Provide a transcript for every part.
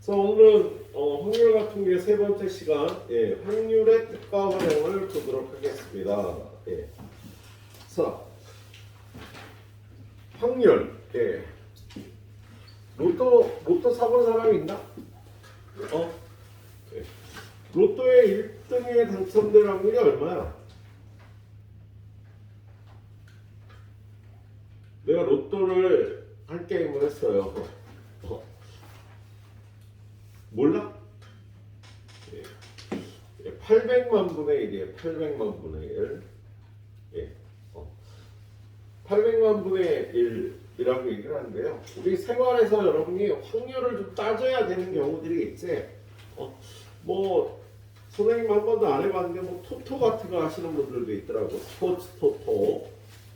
자, 오늘은 확률 같은 게 세 번째 시간, 확률의 뜻과 활용을 보도록 하겠습니다. 자, 확률, 로또 사본 사람이 있나? 로또의 1등에 당첨될 확률이 얼마야? 내가 로또를 한 게임을 했어요. 몰라? 800만 분의 1이에요. 800만 분의 1. 800만 분의 1이라고 얘기를 하는데요. 우리 생활에서 여러분이 확률을 좀 따져야 되는 경우들이 있지. 뭐 선생님 한 번도 안 해봤는데 뭐 토토 같은 거 하시는 분들도 있더라고. 스포츠 토토.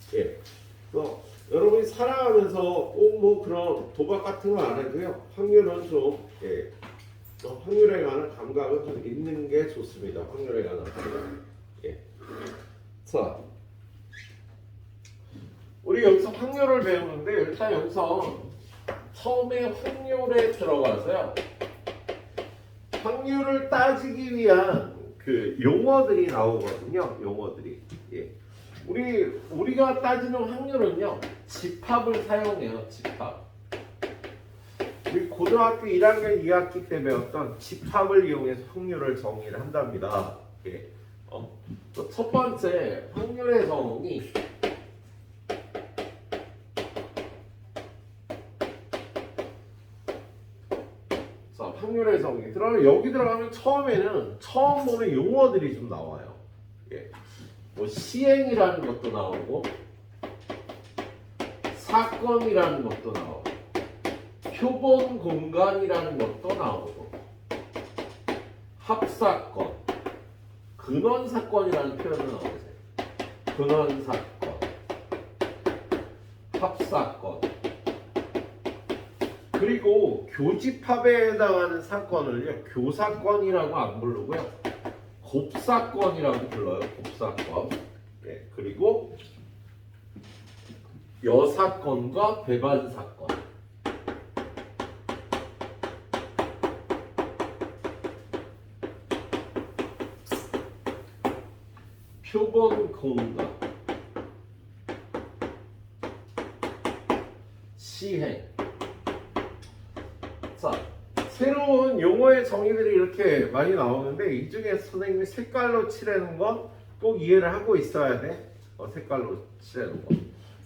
그래서 여러분이 살아가면서 꼭 뭐 그런 도박 같은 거 안 해도요. 확률은 좀 확률에 관한 감각은 좀 있는 게 좋습니다. 확률에 관한 감각. 자, 우리 여기서 확률을 배우는데 일단 여기서 처음에 확률에 들어가서요. 확률을 따지기 위한 그 용어들이 나오거든요. 용어들이. 우리가 따지는 확률은요. 집합을 사용해요. 집합. 우리 고등학교 1학년 2학기 때 배웠던 집합을 이용해서 확률을 정의를 한답니다. 첫 번째 확률의 정의. 자, 확률의 정의. 그러면 여기 들어가면 처음에는 처음 보는 용어들이 좀 나와요. 뭐 시행이라는 것도 나오고 사건이라는 것도 나오고 표본 공간이라는 것도 나오고 합사건, 근원사건이라는 표현도 나오세요. 근원사건, 합사건. 그리고 교집합에 해당하는 사건을요, 교사건이라고 안 부르고요, 곱사건이라고 불러요. 곱사건. 그리고 여사건과 배반사건. 표본 공간, 시행. 자, 새로운 용어의 정의들이 이렇게 많이 나오는데 이 중에 선생님이 색깔로 칠하는 건 꼭 이해를 하고 있어야 돼. 색깔로 칠하는 거.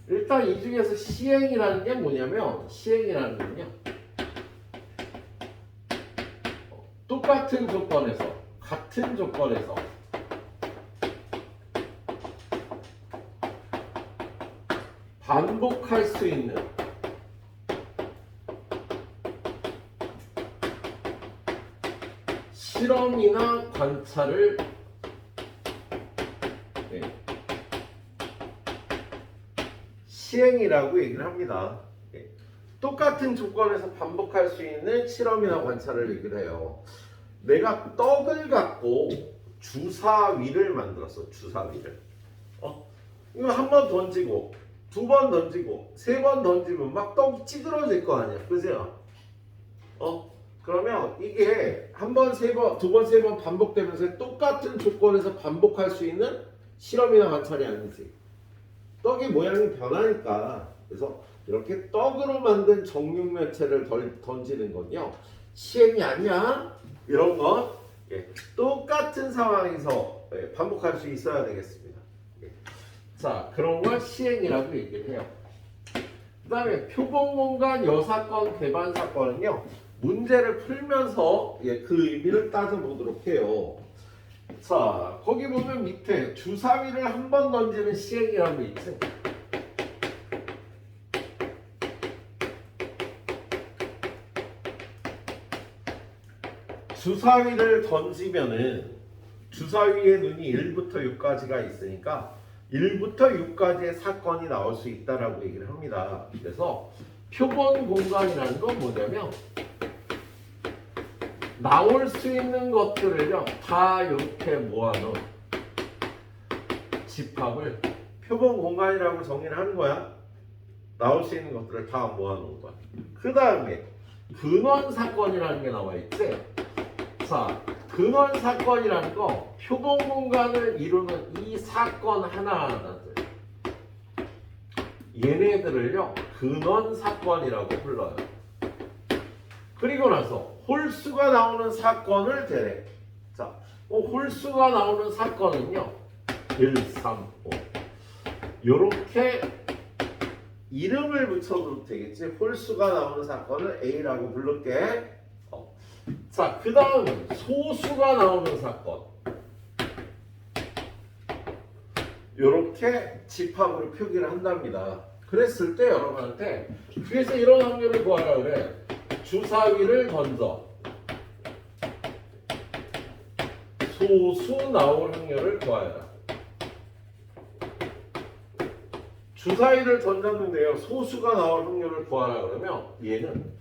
일단 이 중에서 시행이라는 게 뭐냐면 시행이라는 건요. 똑같은 조건에서 같은 조건에서 반복할 수 있는 실험이나 관찰을 시행이라고 얘기를 합니다. 똑같은 조건에서 반복할 수 있는 실험이나 관찰을 얘기를 해요. 내가 떡을 갖고 주사위를 만들었어. 주사위를. 이거 한 번 던지고 두 번 던지고 세 번 던지면 막 떡이 찌그러질 거 아니야. 그죠? 그러면 이게 한 번, 세 번, 두 번, 세 번 반복되면서 똑같은 조건에서 반복할 수 있는 실험이나 관찰이 아니지. 떡의 모양이 변하니까. 그래서 이렇게 떡으로 만든 정육면체를 던지는 건요. 시행이 아니야. 이런 건 똑같은 상황에서 반복할 수 있어야 되겠습니다. 자, 그런 걸 시행이라고 얘기를 해요. 그 다음에 표본공간 여사건, 배반사건은요. 문제를 풀면서 그 의미를 따져보도록 해요. 자, 거기 보면 밑에 주사위를 한 번 던지는 시행이라는 게 있죠. 주사위를 던지면은 주사위의 눈이 1부터 6까지가 있으니까 1부터 6까지의 사건이 나올 수 있다라고 얘기를 합니다. 그래서 표본 공간이라는 건 뭐냐면 나올 수 있는 것들을요 다 이렇게 모아놓은 집합을 표본 공간이라고 정의를 하는 거야. 나올 수 있는 것들을 다 모아놓은 거야. 그 다음에 근원 사건이라는 게 나와 있지. 자, 근원 사건이라는 거 표본 공간을 이루는 이 사건 하나하나들 얘네들을요 근원 사건이라고 불러요. 그리고 나서 홀수가 나오는 사건을 대래. 자, 홀수가 나오는 사건은요 1, 3, 5 요렇게 이름을 붙여도 되겠지. 홀수가 나오는 사건을 A라고 부를게. 자, 그 다음은 소수가 나오는 사건. 요렇게 집합으로 표기를 한답니다. 그랬을 때 여러분한테 그래서 이런 확률을 구하라 그래. 주사위를 던져 소수 나올 확률을 구하라. 주사위를 던졌는데요 소수가 나올 확률을 구하라 그러면 얘는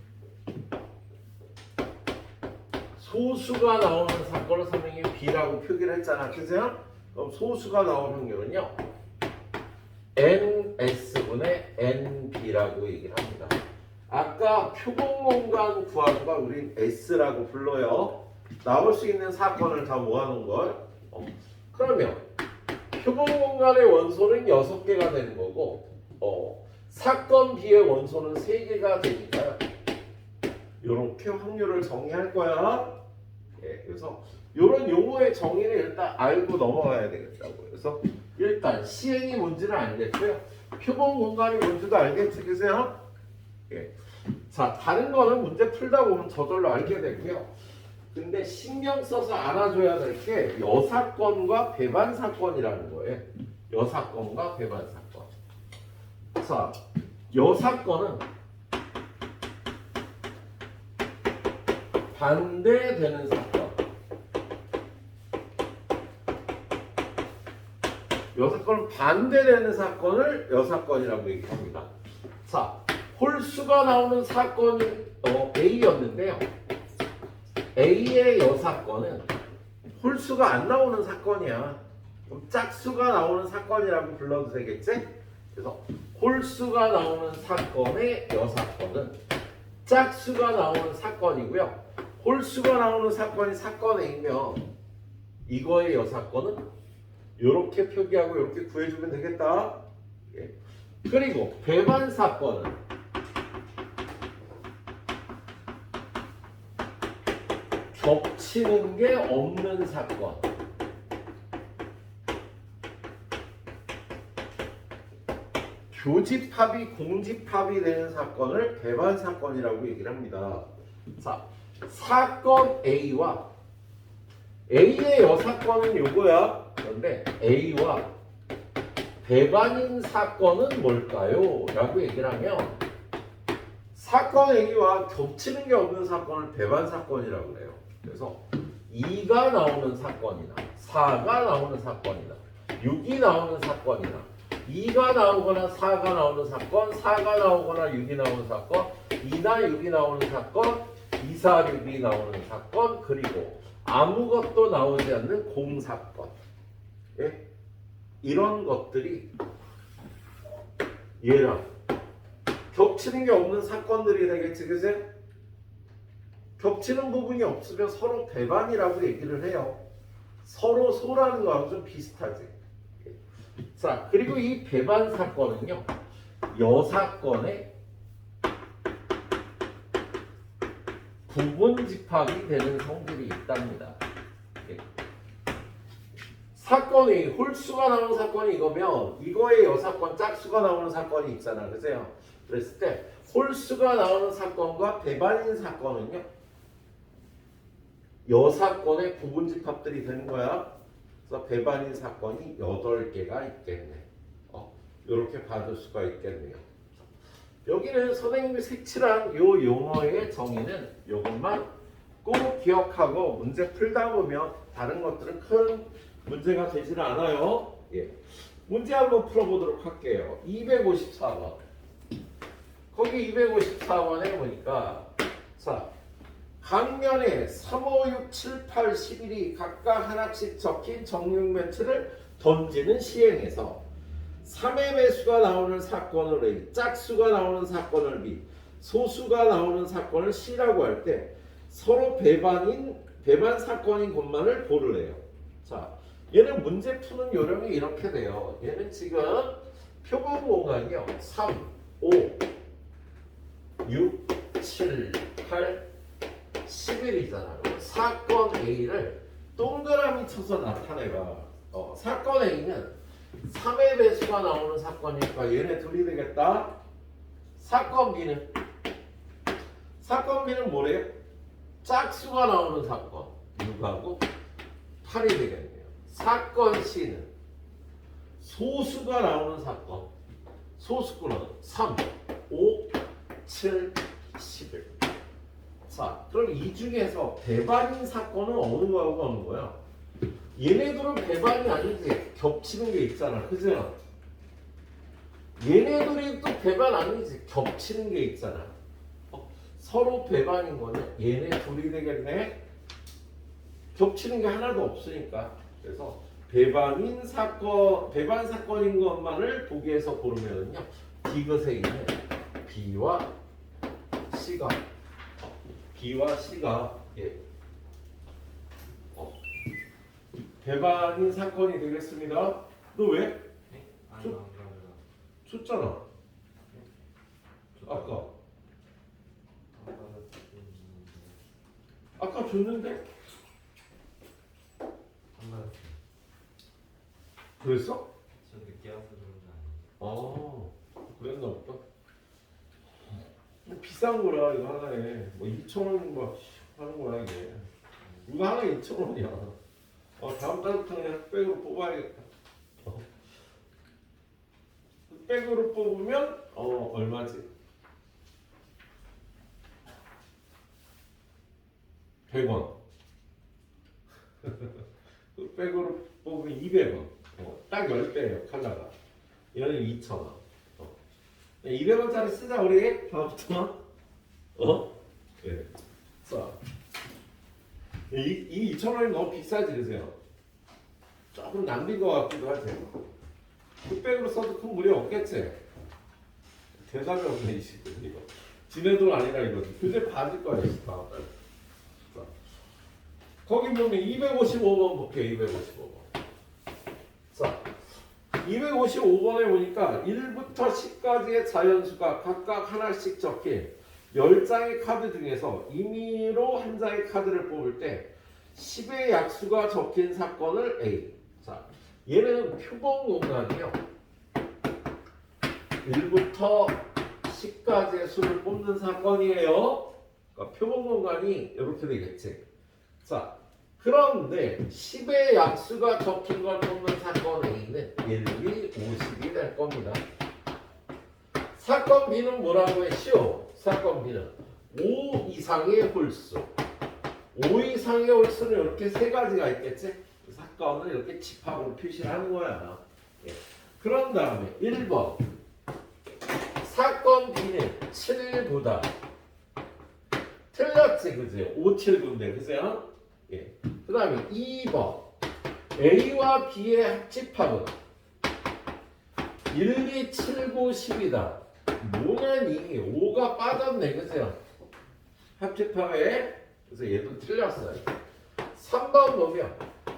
소수가 나오는 사건을 선생님이 B라고 표기를 했잖아. 그죠? 그럼 소수가 나올 확률은요 NS분의 NB라고 얘기를 합니다. 아까 표본 공간 구하는 걸 우린 S라고 불러요. 나올 수 있는 사건을 다 모아놓은 걸. 그러면 표본 공간의 원소는 6개가 되는 거고 사건 B의 원소는 3개가 되니까요. 이렇게 확률을 정의할 거야. 예, 그래서 이런 용어의 정의를 일단 알고 넘어가야 되겠다고. 그래서 일단 시행이 뭔지는 알겠고요. 표본 공간이 뭔지도 알겠지, 그세요? 예. 자, 다른 거는 문제 풀다 보면 저절로 알게 되고요. 근데 신경 써서 알아줘야 될 게 여사건과 배반사건이라는 거예요. 여사건과 배반사건. 자, 여사건은 반대되는 사건. 여사건은 반대되는 사건을 여사건이라고 얘기합니다. 자, 홀수가 나오는 사건이 A였는데요. A의 여사건은 홀수가 안 나오는 사건이야. 그럼 짝수가 나오는 사건이라고 불러도 되겠지? 그래서 홀수가 나오는 사건의 여사건은 짝수가 나오는 사건이고요. 홀수가 나오는 사건이 사건 A면 이거의 여사건은 이렇게 표기하고 이렇게 구해주면 되겠다. 예. 그리고 배반 사건은 겹치는 게 없는 사건. 교집합이 공집합이 되는 사건을 배반 사건이라고 얘기를 합니다. 자, 사건 A와 A의 여사건은 요거야. 그런데 A와 배반인 사건은 뭘까요? 라고 얘기를 하면 사건 A와 겹치는 게 없는 사건을 배반 사건이라고 그래요. 그래서 2가 나오는 사건이나 4가 나오는 사건이나 6이 나오는 사건이나 2가 나오거나 4가 나오는 사건, 4가 나오거나 6이 나오는 사건, 2나 6이 나오는 사건, 2, 4, 6이 나오는 사건, 그리고 아무것도 나오지 않는 공사건. 예? 이런 것들이 얘랑 겹치는 게 없는 사건들이 되겠지, 그지? 겹치는 부분이 없으면 서로 배반이라고 얘기를 해요. 서로 소라는 거하고 좀 비슷하지. 자, 그리고 이 배반 사건은요, 여사건의 부분 집합이 되는 성질이 있답니다. 사건이 홀수가 나오는 사건이 이거면 이거의 여사건 짝수가 나오는 사건이 있잖아, 그죠? 그랬을 때 홀수가 나오는 사건과 배반인 사건은요, 여사건의 부분 집합들이 되는 거야. 그래서 배반인 사건이 8개가 있겠네. 이렇게 봐줄 수가 있겠네요. 여기는 선생님이 색칠한 요 용어의 정의는 이것만 꼭 기억하고 문제 풀다 보면 다른 것들은 큰 문제가 되지는 않아요. 예. 문제 한번 풀어보도록 할게요. 254번. 거기 254번에 보니까 자, 강면에 3, 5, 6, 7, 8, 11이 각각 하나씩 적힌 정육면체를 던지는 시행에서 3의 배수가 나오는 사건을 A, 짝수가 나오는 사건을 B, 소수가 나오는 사건을 C라고 할 때 서로 배반 사건인 것만을 고르래요. 자, 얘는 문제 푸는 요령이 이렇게 돼요. 얘는 지금 표본 공간이요. 3, 5, 6, 7, 8, 11이잖아. 사건 A를 동그라미 쳐서 나타내봐. 사건 A는 3의 배수가 나오는 사건이니까 얘네 둘이 되겠다. 사건 B는 뭐래요? 짝수가 나오는 사건 6하고 8이 되겠네요. 사건 C는 소수가 나오는 사건 소수구는 3, 5, 7, 11. 자, 그럼 이 중에서 배반인 사건은 어느 거하고 어느 거야? 얘네들은 배반이 아니지. 겹치는 게 있잖아. 그죠? 얘네들이 또 배반 아니지. 겹치는 게 있잖아. 서로 배반인 거는 얘네 둘이 되겠네. 겹치는 게 하나도 없으니까. 그래서 배반 사건인 것만을 보기에서 고르면요. 디귿에 있는 B와 C가 예. 배반인 사건이 되겠습니다. 너 왜? 네? 아니 저- 안 가져가. 줬잖아. 아까. 아까 줬는데? 안 가졌어. 그랬어? 저 늦게 와서 그런 거 아니에요. 그랬나 보다. 비싼 거라 이거 하나에 뭐 2,000원 막 하는 거야 이게. 이거 하나에 2,000원이야. 다음 달부터 그냥 흑백으로 뽑아야겠다. 흑백으로 뽑으면 얼마지? 100원. 흑백으로 뽑으면 200원. 딱 10배예요 칼라가. 얘는 2,000원. 200원짜리 쓰자 우리 다음부터. 네. 자, 이 2,000원이 너무 비싸지 그세요? 조금 낭비인 것 같기도 하지. 흑백으로 써도 큰 무리 없겠지? 대답이 없네 이 시간 이거. 지네 돈 아니라 이거. 교재 받을 거야 이 다음 달. 자, 거기 보면 255번 볼게요. 255번. 자, 255번에 보니까 1부터 10까지의 자연수가 각각 하나씩 적힌 10장의 카드 중에서 임의로 한 장의 카드를 뽑을 때 10의 약수가 적힌 사건을 A. 자, 얘는 표본 공간이요. 1부터 10까지의 수를 뽑는 사건이에요. 그러니까 표본 공간이 이렇게 되겠지. 자, 그런데 10의 약수가 적힌 걸 뽑는 사건 A는 1, 2, 50이 될 겁니다. 사건 B는 뭐라고 했시오? 사건 B는 5 이상의 홀수. 5 이상의 홀수는 이렇게 세 가지가 있겠지? 사건을 이렇게 집합으로 표시를 하는 거야. 예. 그런 다음에 1번. 사건 B는 7보다 틀렸지, 그지? 5, 7, 9인데, 그죠? 예. 그 다음에 2번. A와 B의 합집합은 1, 2, 7, 9, 10이다. 뭐냐니 5가 빠졌네, 그죠? 합집합에. 그래서 얘도 틀렸어요. 3번 보면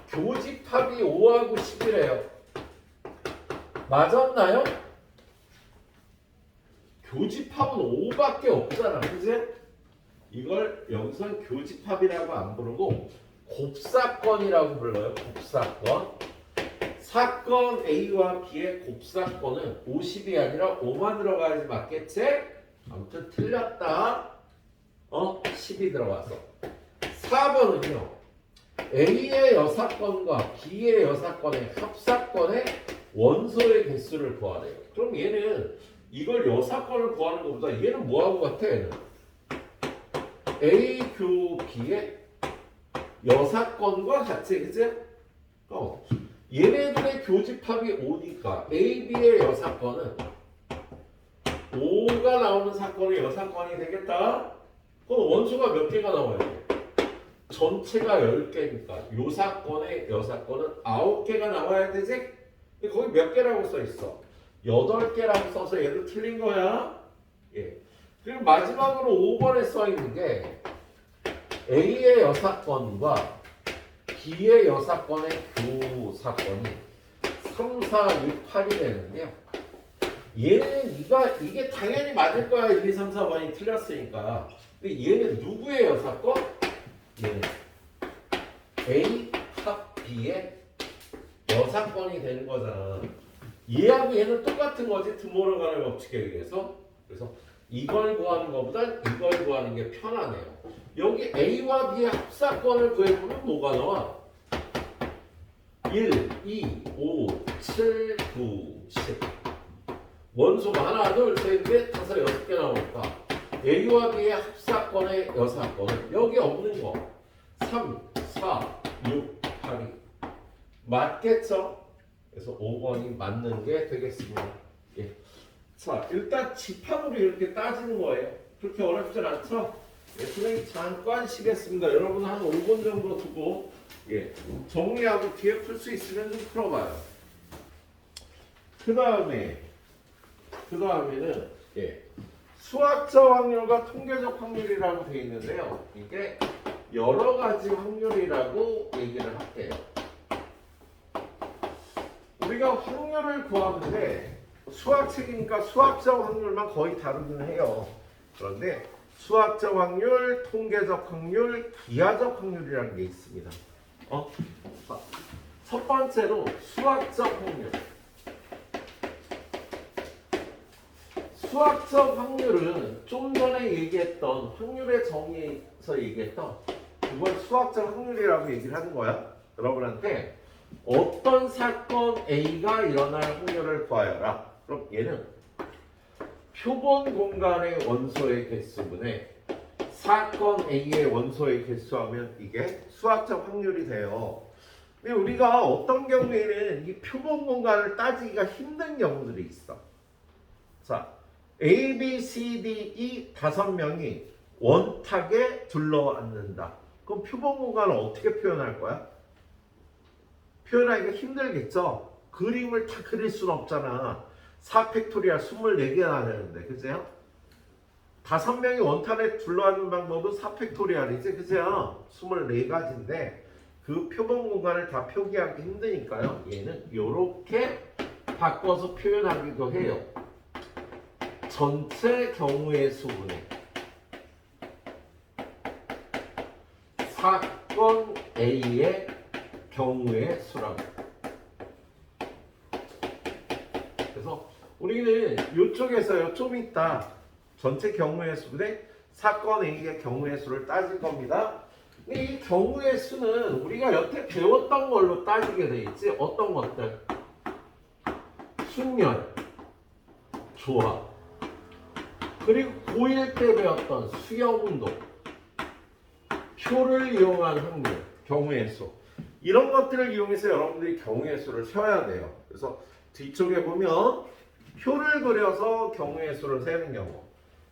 교집합이 5하고 10이래요. 맞았나요? 교집합은 5밖에 없잖아, 그지? 이걸 여기선 교집합이라고 안 부르고 곱사건이라고 불러요. 곱사건. 사건 A와 B의 곱사건은 50이 아니라 5만 들어가야지 맞겠지? 아무튼 틀렸다. 10이 들어갔어. 4번은요. A의 여사건과 B의 여사건의 합사건의 원소의 개수를 구하래요. 그럼 얘는 이걸 여사건을 구하는 것보다 얘는 뭐하고 같아? 얘는 A 교 B의 여사건과 같이, 그치? 얘네들의 교집합이 5니까 A, B의 여사건은 5가 나오는 사건이 여사건이 되겠다. 그럼 원수가 몇 개가 나와야 돼? 전체가 10개니까 요 사건의 여사건은 9개가 나와야 되지? 근데 거기 몇 개라고 써 있어? 8개라고 써서 얘도 틀린 거야. 예. 그리고 마지막으로 5번에 써 있는 게 A의 여사건과 B의 여사건의 교사건이 3, 4, 6, 8이 되는데요. 얘는 이게 당연히 맞을 거야. 1, 2, 3, 4번이 틀렸으니까. 근데 얘는 누구의 여사건? 얘는 A 합 B의 여사건이 되는 거잖아. 얘하고 얘는 똑같은 거지. 드모르간의 법칙에 의해서. 그래서 이걸 구하는 것보단 이걸 구하는 게 편하네요. 여기 A와 B의 합사건을 구해보면 뭐가 나와? 1, 2, 5, 7, 9, 10. 원소가 하나, 둘, 셋, 넷, 다섯, 6개 나오니까 A와 B의 합사건의 여사건은 여기 없는 거 3, 4, 6, 8이 맞겠죠? 그래서 5번이 맞는 게 되겠습니다. 예. 자, 일단 집합으로 이렇게 따지는 거예요. 그렇게 어렵진 않죠? 예, 선생님 잠깐 쉬겠습니다. 여러분 한 5분 정도 두고 예, 정리하고 뒤에 풀 수 있으면 좀 풀어봐요. 그 다음에는 예, 수학적 확률과 통계적 확률이라고 되어 있는데요. 이게 여러 가지 확률이라고 얘기를 할게요. 우리가 확률을 구하는데 수학책이니까 수학적 확률만 거의 다루긴 해요. 그런데 수학적 확률, 통계적 확률, 기하적 확률이라는 게 있습니다. 첫 번째로 수학적 확률. 수학적 확률은 좀 전에 얘기했던 확률의 정의에서 얘기했던 그걸 수학적 확률이라고 얘기를 하는 거야. 여러분한테 어떤 사건 A가 일어날 확률을 구하여라. 그럼 얘는 표본 공간의 원소의 개수분의 사건 A의 원소의 개수하면 이게 수학적 확률이 돼요. 근데 우리가 어떤 경우에는 이 표본 공간을 따지기가 힘든 경우들이 있어. 자, A, B, C, D, E 5명이 원탁에 둘러앉는다. 그럼 표본 공간을 어떻게 표현할 거야? 표현하기가 힘들겠죠? 그림을 다 그릴 수는 없잖아. 4팩토리얼 24개나 되는데, 그죠? 5명이 원탄에 둘러앉는 방법은 4팩토리얼이지, 그죠? 24가지인데 그 표본 공간을 다 표기하기 힘드니까요. 얘는 이렇게 바꿔서 표현하기도 해요. 전체 경우의 수분의 사건 A의 경우의 수라고. 그래서 우리는 이쪽에서요 좀 이따 전체 경우의 수분의 사건 A의 경우의 수를 따질 겁니다. 근데 이 경우의 수는 우리가 여태 배웠던 걸로 따지게 돼 있지. 어떤 것들? 순열, 조합, 그리고 고1 때 배웠던 수영도, 표를 이용한 확률, 경우의 수. 이런 것들을 이용해서 여러분들이 경우의 수를 세워야 돼요. 그래서 뒤쪽에 보면 표를 그려서 경우의 수를 세는 경우,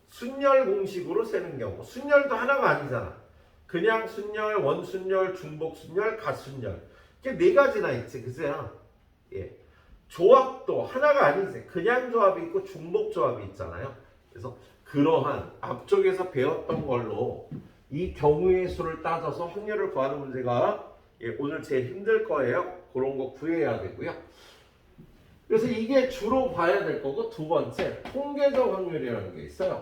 순열 공식으로 세는 경우. 순열도 하나가 아니잖아. 그냥 순열, 원순열, 중복순열, 가순열. 이게 4가지나 있지, 그죠? 예. 조합도 하나가 아니지. 그냥 조합이 있고 중복 조합이 있잖아요. 그래서 그러한 앞쪽에서 배웠던 걸로 이 경우의 수를 따져서 확률을 구하는 문제가 오늘 제일 힘들 거예요. 그런 거 구해야 되고요. 그래서 이게 주로 봐야 될 거고, 두 번째 통계적 확률이라는 게 있어요.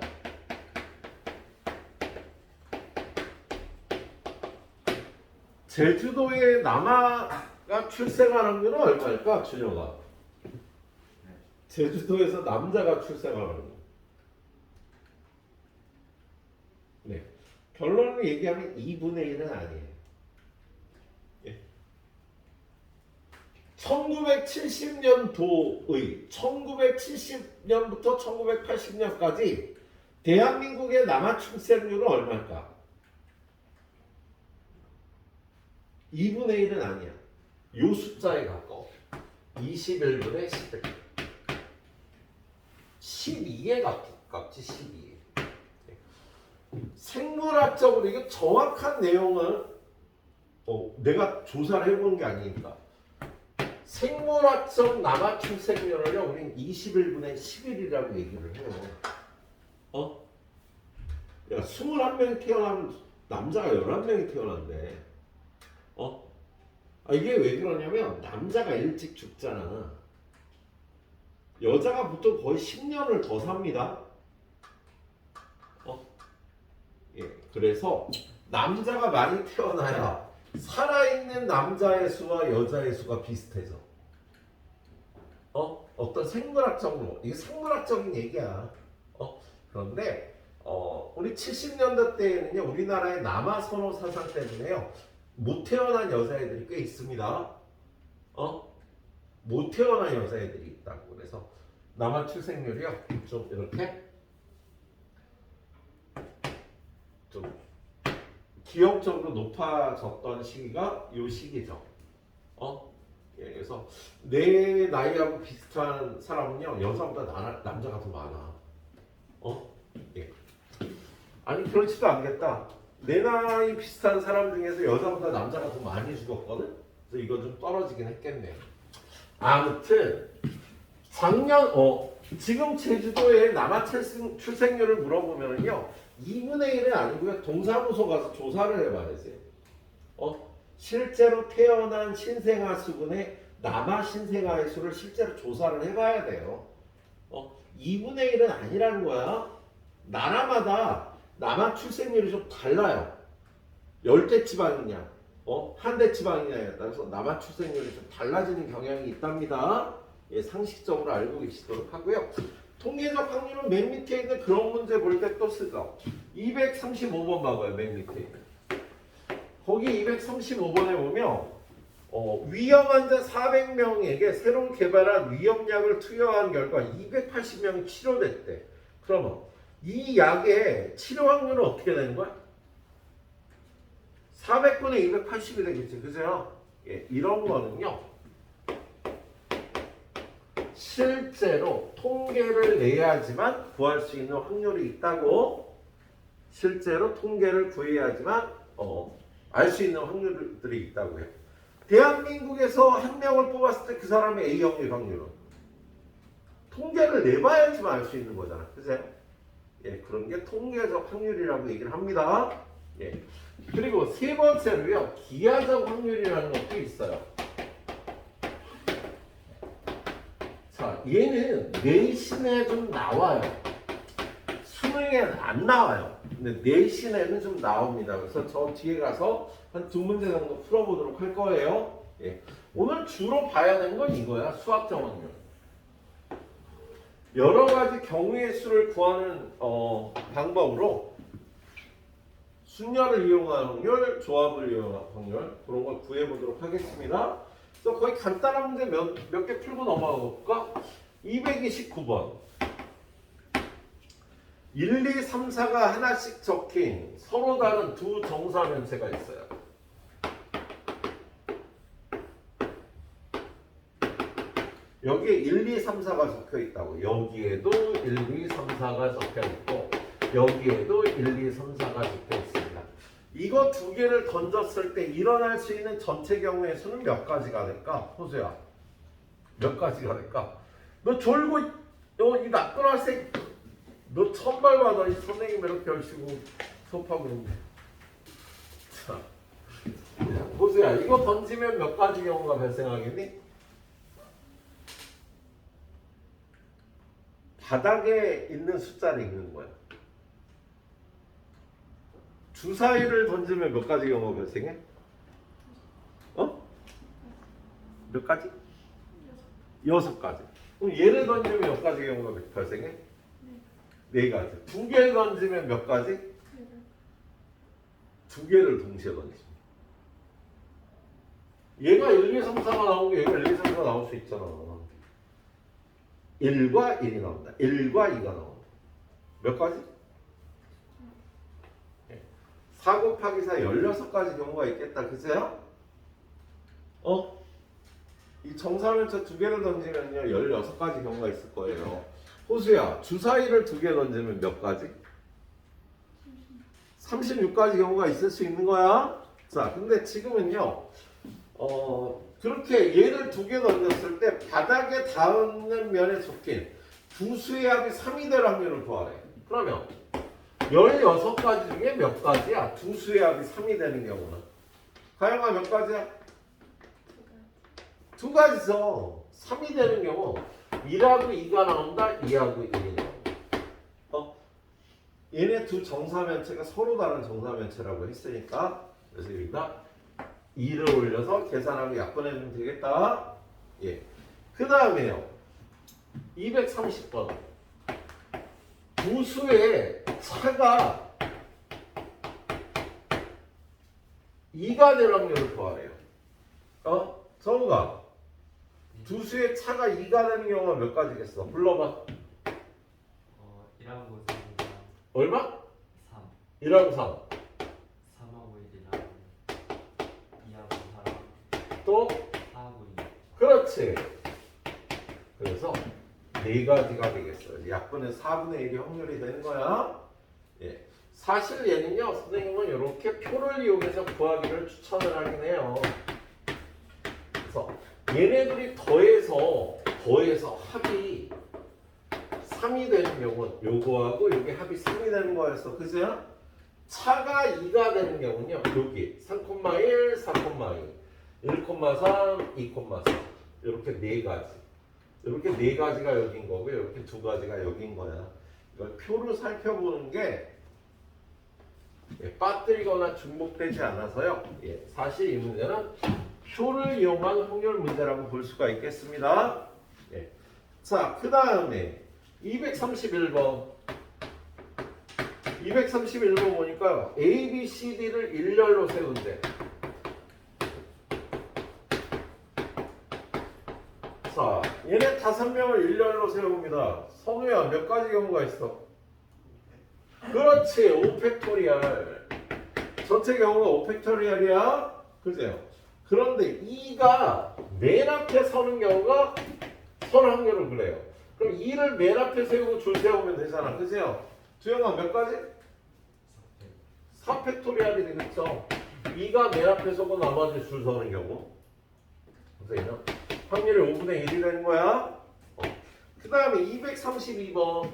제주도에 남아가 출생할 확률은 얼마일까, 준영아? 제주도에서 남자가 출생할 확률. 네. 결론을 얘기하면 2분의 1은 아니에요. 예. 1970년도의 1970년부터 1980년까지 대한민국의 남아 출생률은 얼마일까? 2분의 1은 아니야. 요 숫자에 가까워. 21분의 11. 12에 가깝지, 12에. 생물학적으로 이게 정확한 내용은 내가 조사를 해본 게 아니니까. 생물학적 남아 출생률을요, 우린 21분의 11이라고 얘기를 해요. 야, 21명이 태어나면 남자가 11명이 태어난대. 이게 왜 그러냐면 남자가 일찍 죽잖아. 여자가 보통 거의 10년을 더 삽니다. 예, 그래서 남자가 많이 태어나야 살아있는 남자의 수와 여자의 수가 비슷해져. 어떤 생물학적으로, 이게 생물학적인 얘기야. 그런데 우리 70년대 때에는요, 우리나라의 남아선호 사상 때문에요, 못 태어난 여자애들이 꽤 있습니다. 못 태어난 여자애들이 있다고. 그래서 남아 출생률이요, 좀 이렇게 좀 기억적으로 높아졌던 시기가 요 시기죠. 예, 그래서 내 나이하고 비슷한 사람은요, 여자보다 남자가 더 많아. 예. 아니, 그렇지도 않겠다. 내 나이 비슷한 사람 중에서 여자보다 남자가 더 많이 죽었거든. 그래서 이거 좀 떨어지긴 했겠네요. 아무튼 작년 지금 제주도의 남아 출생률을 물어보면요, 2분의 1은 아니고요, 동사무소 가서 조사를 해봐야지. 실제로 태어난 신생아 수분의 남아 신생아의 수를 실제로 조사를 해봐야 돼요. 2분의 1은 아니라는 거야. 나라마다 남아 출생률이 좀 달라요. 열대 지방이냐, 한대 지방이냐에 따라서 남아 출생률이 좀 달라지는 경향이 있답니다. 예, 상식적으로 알고 계시도록 하고요. 통계적 확률은 맨 밑에 있는 그런 문제 볼 때 또 쓰죠. 235번 봐봐요. 맨 밑에 있는. 거기 235번에 보면 위험 환자 400명에게 새로 개발한 위험약을 투여한 결과 280명이 치료됐대. 그러면 이 약의 치료 확률은 어떻게 되는 거야? 400분의 280이 되겠지. 그죠? 예, 이런 거는요, 실제로 통계를 내야지만 구할 수 있는 확률이 있다고. 실제로 통계를 구해야지만 알 수 있는 확률들이 있다고요. 대한민국에서 한 명을 뽑았을 때 그 사람의 A형일 확률은 통계를 내봐야지만 알 수 있는 거잖아. 그죠? 예, 그런 게 통계적 확률이라고 얘기를 합니다. 예. 그리고 세 번째로요, 기하적 확률이라는 것도 있어요. 자, 얘는 내신에 좀 나와요. 수능에는 안 나와요. 근데 내신에는 좀 나옵니다. 그래서 저 뒤에 가서 한 2문제 정도 풀어보도록 할 거예요. 예. 오늘 주로 봐야 되는 건 이거야. 수학적 확률. 여러 가지 경우의 수를 구하는 방법으로 순열을 이용한 확률, 조합을 이용한 확률, 그런 걸 구해보도록 하겠습니다. 그래서 거의 간단한 문제 몇 개 풀고 넘어가 볼까? 229번. 1, 2, 3, 4가 하나씩 적힌 서로 다른 두 정사면체가 있어요. 여기에 1, 2, 3, 4가 적혀 있다고. 여기에도 1, 2, 3, 4가 적혀 있고, 여기에도 1, 2, 3, 4가 적혀 있습니다. 이거 두 개를 던졌을 때 일어날 수 있는 전체 경우의 수는 몇 가지가 될까? 호수야, 몇 가지가 될까? 너 졸고 이 나쁜 학생, 너 천발받아. 이 선생님 이렇게 열심히 수업하고 있는데. 자, 호수야, 이거 던지면 몇 가지 경우가 발생하겠니? 바닥에 있는 숫자를 읽는 거야. 주사위를 던지면 몇 가지 경우가 발생해? 몇 가지? 6가지. 그럼 얘를 던지면 몇 가지 경우가 발생해? 4가지. 2개를 던지면 몇 가지? 2개를 동시에 던지면. 얘가 1, 2, 3, 4가 나오고 얘가 1, 2, 3, 4가 나올 수 있잖아. 1과 1이 나온다. 1과 2가 나온다. 몇 가지? 4 곱하기 4 16가지 경우가 있겠다. 그죠? 이 정사면체 2개를 던지면요 16가지 경우가 있을 거예요. 호수야, 주사위를 2개 던지면 몇 가지? 36가지 경우가 있을 수 있는 거야. 자, 근데 지금은요 그렇게 얘를 2개 던졌을 때 바닥에 닿는 면에 적힌 두 수의 합이 3이 될 확률을 구하래. 그러면 16가지 중에 몇 가지야? 두 수의 합이 3이 되는 경우는. 가영아 몇 가지야? 두 가지죠. 3이 되는 경우 1하고 2가 나온다. 2하고 1이 나온다. 얘네 두 정사면체가 서로 다른 정사면체라고 했으니까 그래서 여기다 2를 올려서 계산하고 약분해주면 되겠다. 예. 그 다음에요. 230번. 두 수의 차가 2가 될 확률을 구하래요. 성우가 두 수의 차가 2가 되는 경우가 몇 가지겠어? 불러봐. 1하고 3이랑 얼마? 3 1하고 3. 3하고 1이랑 2하고 4랑 또 4하고 2 그렇지. 그래서 네 가지가 되겠어요. 약분의 4분의 1이 확률이 되는 거야. 예. 사실 얘는요, 선생님은 이렇게 표를 이용해서 구하기를 추천을 하긴 해요. 그래서 얘네들이 더해서 합이 3이 되는 경우는 요거하고 요게 합이 3이 되는 거였어. 그죠? 차가 2가 되는 경우는요. 여기 3,1, 4,2, 1,3, 2,4 이렇게 네 가지. 이렇게 네 가지가 여긴 거고 이렇게 두 가지가 여긴 거야. 이걸 표로 살펴보는 게 빠뜨리거나 중복되지 않아서요. 예, 사실 이 문제는 표를 이용한 확률 문제라고 볼 수가 있겠습니다. 예. 자, 그 다음에 231번. 231번 보니까 A, B, C, D를 일렬로 세운대. 자, 얘네 5명을 일렬로 세웁니다. 선우야, 몇 가지 경우가 있어? 그렇지, 5팩토리얼. 전체 경우가 5팩토리얼이야. 그죠? 그런데 2가 맨 앞에 서는 경우가 선 확률을 그래요. 그럼 2를 맨 앞에 세우고 줄 세우면 되잖아. 그죠? 주영아 몇 가지? 4팩토리얼이 되겠죠. 2가 맨 앞에 서고 나머지 줄 서는 경우. 그래서 확률이 5분의 1이 되는 거야. 그 다음에 232번.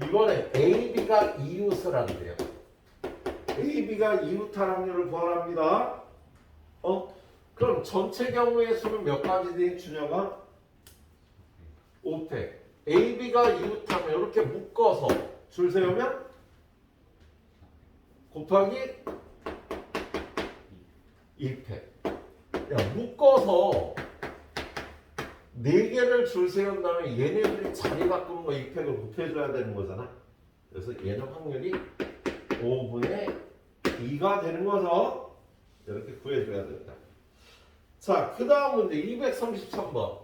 이번에 AB가 이웃을 한대요. AB가 이웃할 확률을 구하랍니다. 그럼 전체 경우의 수는 몇 가지지, 준영아? 5팩. AB가 이웃하면 이렇게 묶어서 줄 세우면 곱하기 2팩. 야, 묶어서 4개를 줄 세운 다음에 얘네들이 자리 바꾸는 거 2팩을 곱해줘야 되는 거잖아. 그래서 얘는 확률이 5분의 2가 되는 거죠. 이렇게 구해줘야 된다. 자, 그 다음 문제 233번.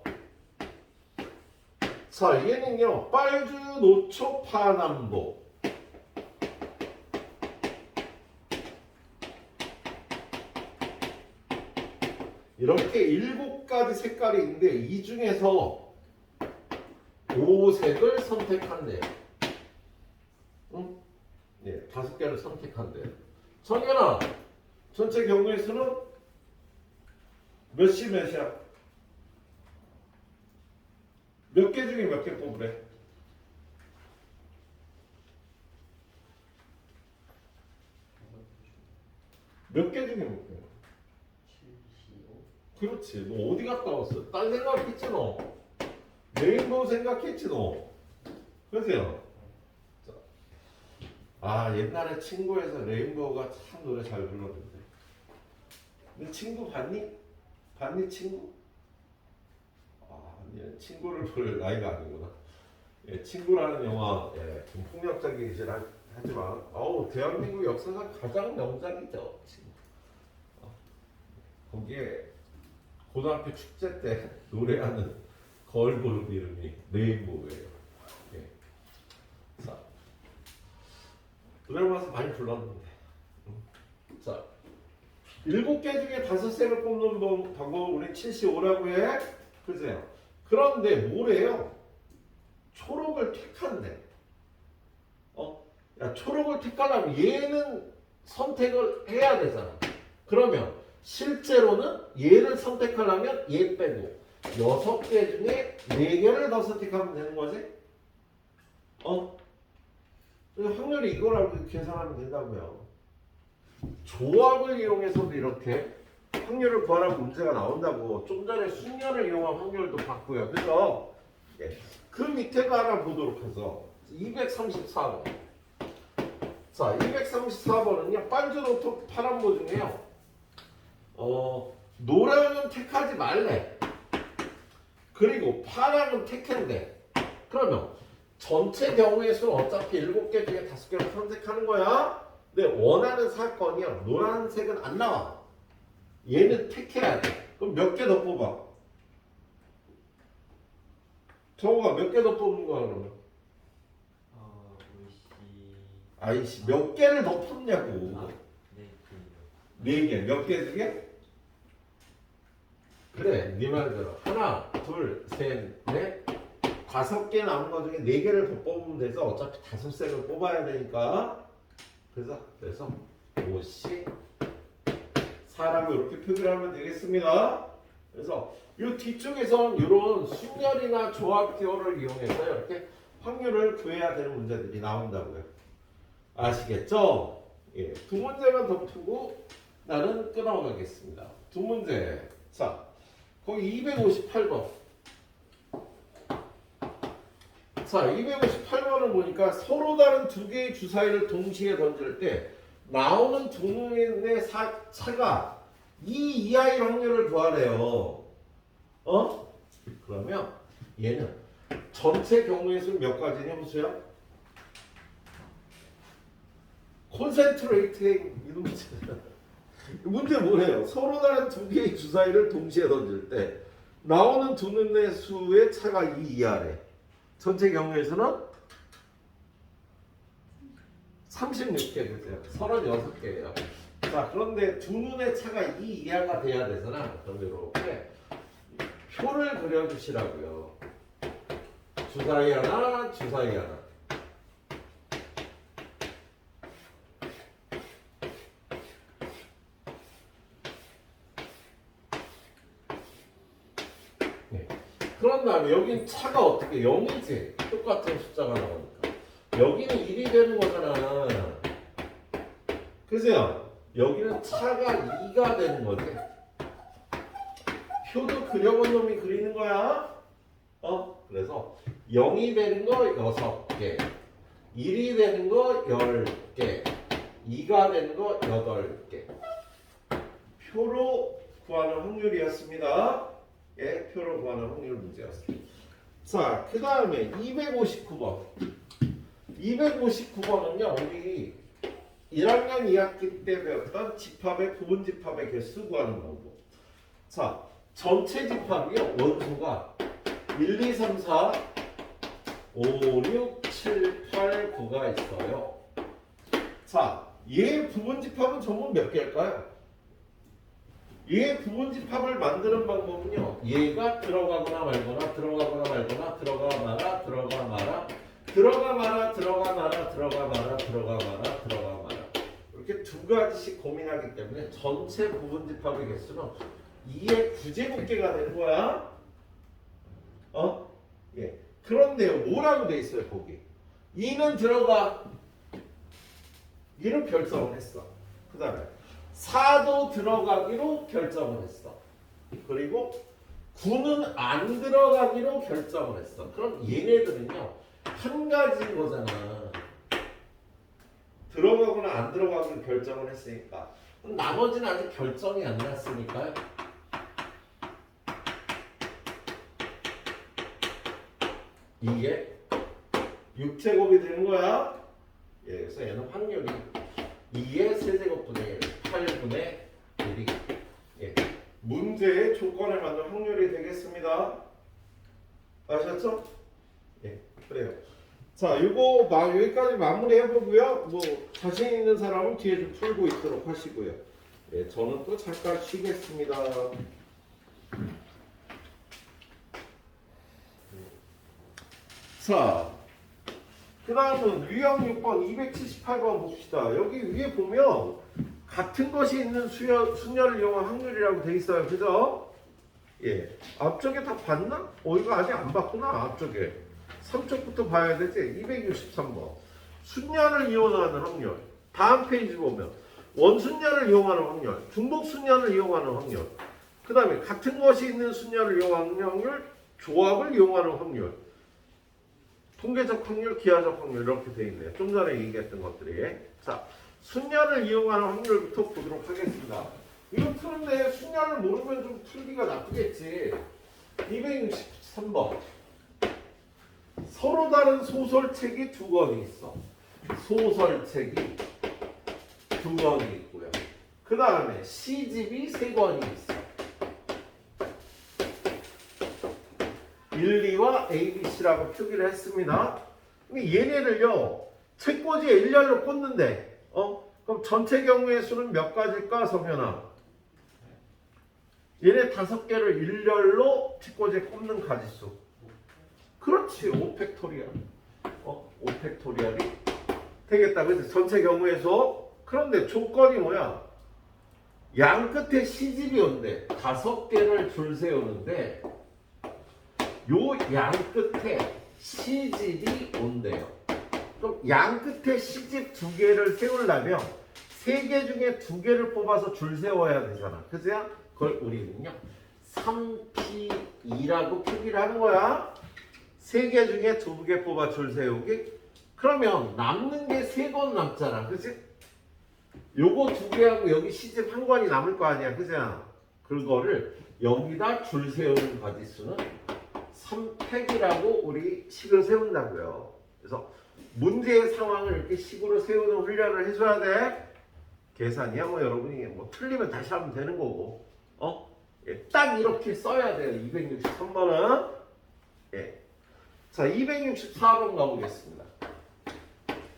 자, 얘는요, 빨주, 노초, 파남보. 이렇게 7가지 색깔이 있는데 이 중에서 5색을 선택한대요. 응? 네, 5개를 선택한대요. 정연아, 전체 경우의 수는 몇이 몇이야? 몇 개 중에 몇 개 뽑으래? 몇 개 중에 몇 개? 75 그렇지. 너 어디 갔다 왔어? 딴 생각했지 너. 레인보우 생각했지 너. 그죠? 아, 옛날에 친구에서 레인보우가 참 노래 잘 불렀는데. 너 친구 봤니? 봤니 친구? 아, 얘 친구를 볼 나이가 아니구나. 예, 친구라는 영화, 예, 좀 폭력적이긴 하지만, 대한민국 역사상 가장 명작이죠. 친구. 거기에 고등학교 축제 때 노래하는 걸그룹 이름이 레인보우예요. 예. 자, 노래 가서 많이 불렀는데. 자, 7개 중에 5색을 뽑는 방법을 우리 75라고 해. 그죠? 그런데 뭐래요? 초록을 택한대. 야, 초록을 택하려면 얘는 선택을 해야 되잖아. 그러면 실제로는 얘를 선택하려면 얘 빼고 6개 중에 4개를 더 선택하면 되는 거지? 확률이 이거라고 계산하면 된다고요. 조합을 이용해서도 이렇게 확률을 구하라는 문제가 나온다고. 좀 전에 숙련을 이용한 확률도 봤고요. 그래서 예. 그 밑에 거 하나 보도록 하죠. 234번. 자, 234번은요. 반주노트 파란보 중에요. 노랑은 택하지 말래. 그리고 파랑은 택한대. 그러면 전체 경우의 수는 어차피 7개 중에 5개를 선택하는 거야. 근데 원하는 사건이요. 노란색은 안 나와. 얘는 택해야 돼. 그럼 몇 개 더 뽑아? 정우가 몇 개 더 뽑는 거야 그러면? 아이씨 몇 개를 더 뽑냐고. 네 개. 몇 개 중에? 그래 네 말대로 하나 둘셋넷 5개 남은 거 중에 4개를 더 뽑으면 돼서 어차피 5색을 뽑아야 되니까 그래서 50 4라고 이렇게 표기를 하면 되겠습니다. 그래서 이 뒤쪽에선 이런 순열이나 조합 기호를 이용해서 이렇게 확률을 구해야 되는 문제들이 나온다고요. 아시겠죠? 예, 두 문제만 더 푸고 나는 끊어가겠습니다. 두 문제. 자, 거기 258번. 자, 258번을 보니까 서로 다른 두 개의 주사위를 동시에 던질 때 나오는 두 눈의 차가 이 이하의 확률을 구하래요. 그러면 얘는 전체 경우의 수는 몇 가지냐 보세요. 콘센트레이트의 문제 뭐예요? 서로 다른 두 개의 주사위를 동시에 던질 때 나오는 두 눈의 수의 차가 이 이하래. 전체 경우의 수는 36개 되세요. 36개예요. 자, 그런데 두 눈의 차가 이 이하가 돼야 되잖아. 그럼 이렇게 표를 그려주시라고요. 주사위 하나, 주사위 하나. 네. 그런 다음에 여긴 차가 어떻게 0이지? 똑같은 숫자가 나오니까. 여기는 1이 되는 거잖아. 그죠? 여기는 차가 2가 되는 거지. 표도 그려본 놈이 그리는 거야. 그래서 0이 되는 거 6개, 1이 되는 거 10개, 2가 되는 거 8개. 표로 구하는 확률이었습니다. 예, 표로 구하는 확률 문제였습니다. 자, 그 다음에 259번. 259번은요, 우리 1학년 2학기 때 배웠던 집합의 부분 집합의 개수 구하는 거고. 자, 전체 집합이요, 원소가 1, 2, 3, 4, 5, 6, 7, 8, 9가 있어요. 자, 얘의 부분 집합은 전부 몇 개일까요? 얘의 부분 집합을 만드는 방법은요, 얘가 들어가거나 말거나, 들어가거나 말거나, 들어가 마라, 들어가 마라, 들어가 마라, 들어가 마라, 들어가 마라, 들어가 마라, 들어가 마라. 이렇게 두 가지씩 고민하기 때문에 전체 부분 집합의 개수는 2의 9제곱개가 되는 거야. 예. 그런데요, 뭐라고 돼 있어요, 거기? 2는 들어가. 2는 결정을 했어. 그 다음에 4도 들어가기로 결정을 했어. 그리고 9는 안 들어가기로 결정을 했어. 그럼 얘네들은요, 한 가지인 거잖아. 들어가거나 안 들어가기로 결정을 했으니까. 그럼 나머지는 아직 결정이 안 났으니까요. 이게 6제곱이 되는 거야. 예, 그래서 얘는 확률이 2의 세제곱분의 1, 8분의 1이 예, 문제의 조건을 만든 확률이 되겠습니다. 아셨죠? 예, 그래요. 자, 이거 여기까지 마무리해보고요. 뭐 자신 있는 사람은 뒤에 좀 풀고 있도록 하시고요. 예, 저는 또 잠깐 쉬겠습니다. 자, 그 다음은 유형 6번 278번 봅시다. 여기 위에 보면 같은 것이 있는 순열을 이용한 확률이라고 돼 있어요. 그죠? 예. 앞쪽에 다 봤나? 이거 아직 안 봤구나. 앞쪽에. 3쪽부터 봐야 되지. 263번. 순녀를 이용하는 확률. 다음 페이지 보면 원순녀를 이용하는 확률, 중복순녀를 이용하는 확률, 그 다음에 같은 것이 있는 순녀를 이용하는 확률, 조합을 이용하는 확률, 통계적 확률, 기하적 확률 이렇게 되어 있네요. 좀 전에 얘기했던 것들이. 자, 순녀를 이용하는 확률부터 보도록 하겠습니다. 이거 푸는데 순녀를 모르면 좀 풀기가 나쁘겠지. 263번. 서로 다른 소설책이 두 권이 있어. 소설책이 두 권이 있고요. 그 다음에 시집이 세 권이 있어. 1, 2와 A, B, C라고 표기를 했습니다. 근데 얘네를요, 책꽂이에 일렬로 꽂는데, 그럼 전체 경우의 수는 몇 가지일까, 성현아? 얘네 5개를 일렬로 책꽂이에 꽂는 가지수. 그렇지, 5팩토리얼. 5팩토리얼이 되겠다. 그래서 전체 경우의 수. 그런데 조건이 뭐야? 양 끝에 시집이 온대. 5개를 줄 세우는데, 요 양 끝에 시집이 온대요. 그럼 양 끝에 시집 2개를 세우려면 3개 중에 2개를 뽑아서 줄 세워야 되잖아. 그래서 그걸 우리는요 3P2라고 표기를 하는 거야. 3개 중에 2개 뽑아 줄 세우기. 그러면 남는 게 3권 남잖아. 그치? 요거 2개하고 여기 시집 1권이 남을 거 아니야. 그치? 그거를 여기다 줄 세우는 가지수는 3팩이라고 우리 식을 세운다고요. 그래서 문제의 상황을 이렇게 식으로 세우는 훈련을 해줘야 돼. 계산이야 뭐 여러분이 뭐 틀리면 다시 하면 되는 거고. 딱 이렇게 써야 돼요. 263번은. 예. 자, 264번 가보겠습니다.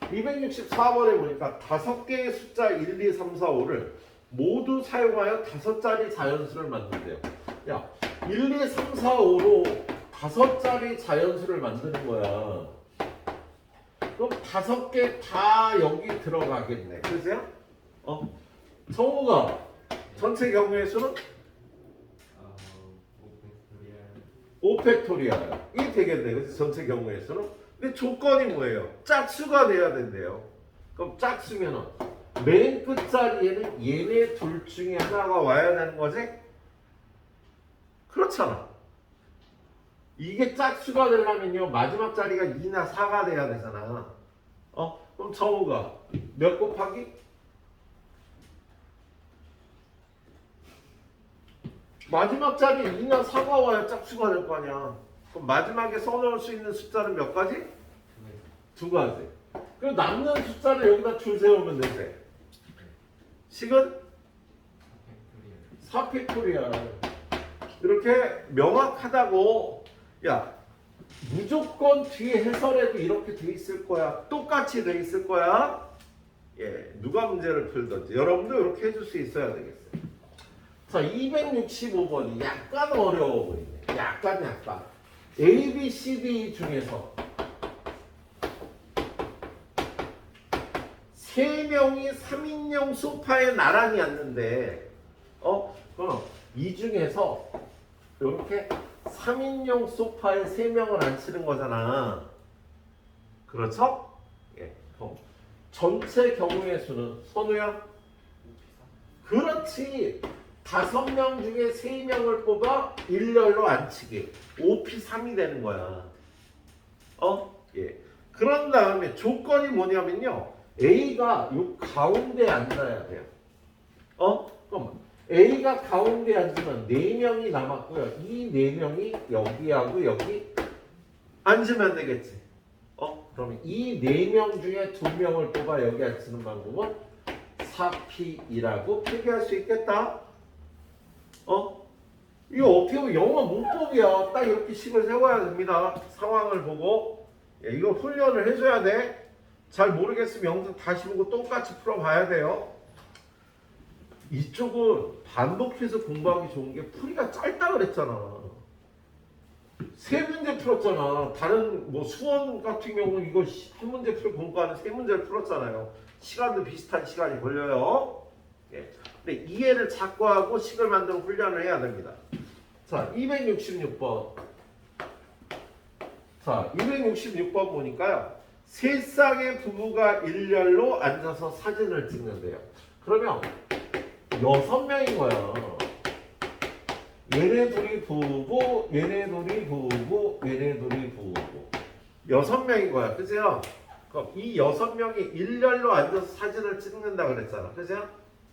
264번에 보니까 5개의 숫자 1, 2, 3, 4, 5를 모두 사용하여 5자리 자연수를 만든대요. 야, 1, 2, 3, 4, 5로 5자리 자연수를 만드는 거야. 그럼 5개 다 여기 들어가겠네. 그죠? 성우가 전체 경우의 수는 5팩토리얼. 이게 되겠네. 그래서 전체 경우의 수는. 근데 조건이 뭐예요? 짝수가 돼야 된대요. 그럼 짝수면은 맨 끝자리에는 얘네 둘 중에 하나가 와야 되는 거지? 그렇잖아. 이게 짝수가 되려면요 마지막 자리가 2나 4가 돼야 되잖아. 그럼 정우가 몇 곱하기? 마지막 자리에 2나 4가 와야 짝수가 될 거 아니야. 그럼 마지막에 써놓을 수 있는 숫자는 몇 가지? 2가지. 그럼 남는 숫자를 여기다 줄 세우면 되지. 식은? 4팩토리얼. 이렇게 명확하다고. 야, 무조건 뒤에 해설에도 이렇게 돼 있을 거야. 똑같이 돼 있을 거야. 예, 누가 문제를 풀든지 여러분도 이렇게 해줄 수 있어야 되겠어요. 자, 265번이 약간 어려워 보이네. 약간. A, B, C, D 중에서 3명이 3인용 소파에 나란히 앉는데, 그럼 이 중에서 이렇게 3인용 소파에 3명을 앉히는 거잖아. 그렇죠? 예. 그럼 전체 경우의 수는 선우야? 그렇지. 5명 중에 3명을 뽑아 일렬로 앉히기. 5P3이 되는 거야. 예. 그런 다음에 조건이 뭐냐면요. A가 요 가운데 앉아야 돼요. 그럼 A가 가운데 앉으면 4명이 남았고요. 이 4명이 여기하고 여기 앉으면 되겠지. 그러면 이 4명 중에 2명을 뽑아 여기 앉히는 방법은 4P2라고 표기할 수 있겠다. 이거 어떻게 보면 영어 문법이야. 딱 이렇게 식을 세워야 됩니다. 상황을 보고. 예, 이거 훈련을 해줘야 돼. 잘 모르겠으면 영상 다시 보고 똑같이 풀어봐야 돼요. 이쪽은 반복해서 공부하기 좋은 게 풀이가 짧다 그랬잖아. 3문제 풀었잖아. 다른 뭐 수원 같은 경우는 이거 한 문제 풀 공부하는 3문제를 풀었잖아요. 시간도 비슷한 시간이 걸려요. 예. 근데 이해를 자꾸 하고 식을 만드는 훈련을 해야 됩니다. 자, 266번. 자, 266번 보니까요. 세 쌍의 부부가 일렬로 앉아서 사진을 찍는데요. 그러면 6명인 거야. 얘네 둘이 부부, 얘네 둘이 부부, 얘네 둘이 부부. 6명인 거야. 그죠? 그럼 이 6명이 일렬로 앉아서 사진을 찍는다 그랬잖아. 그죠?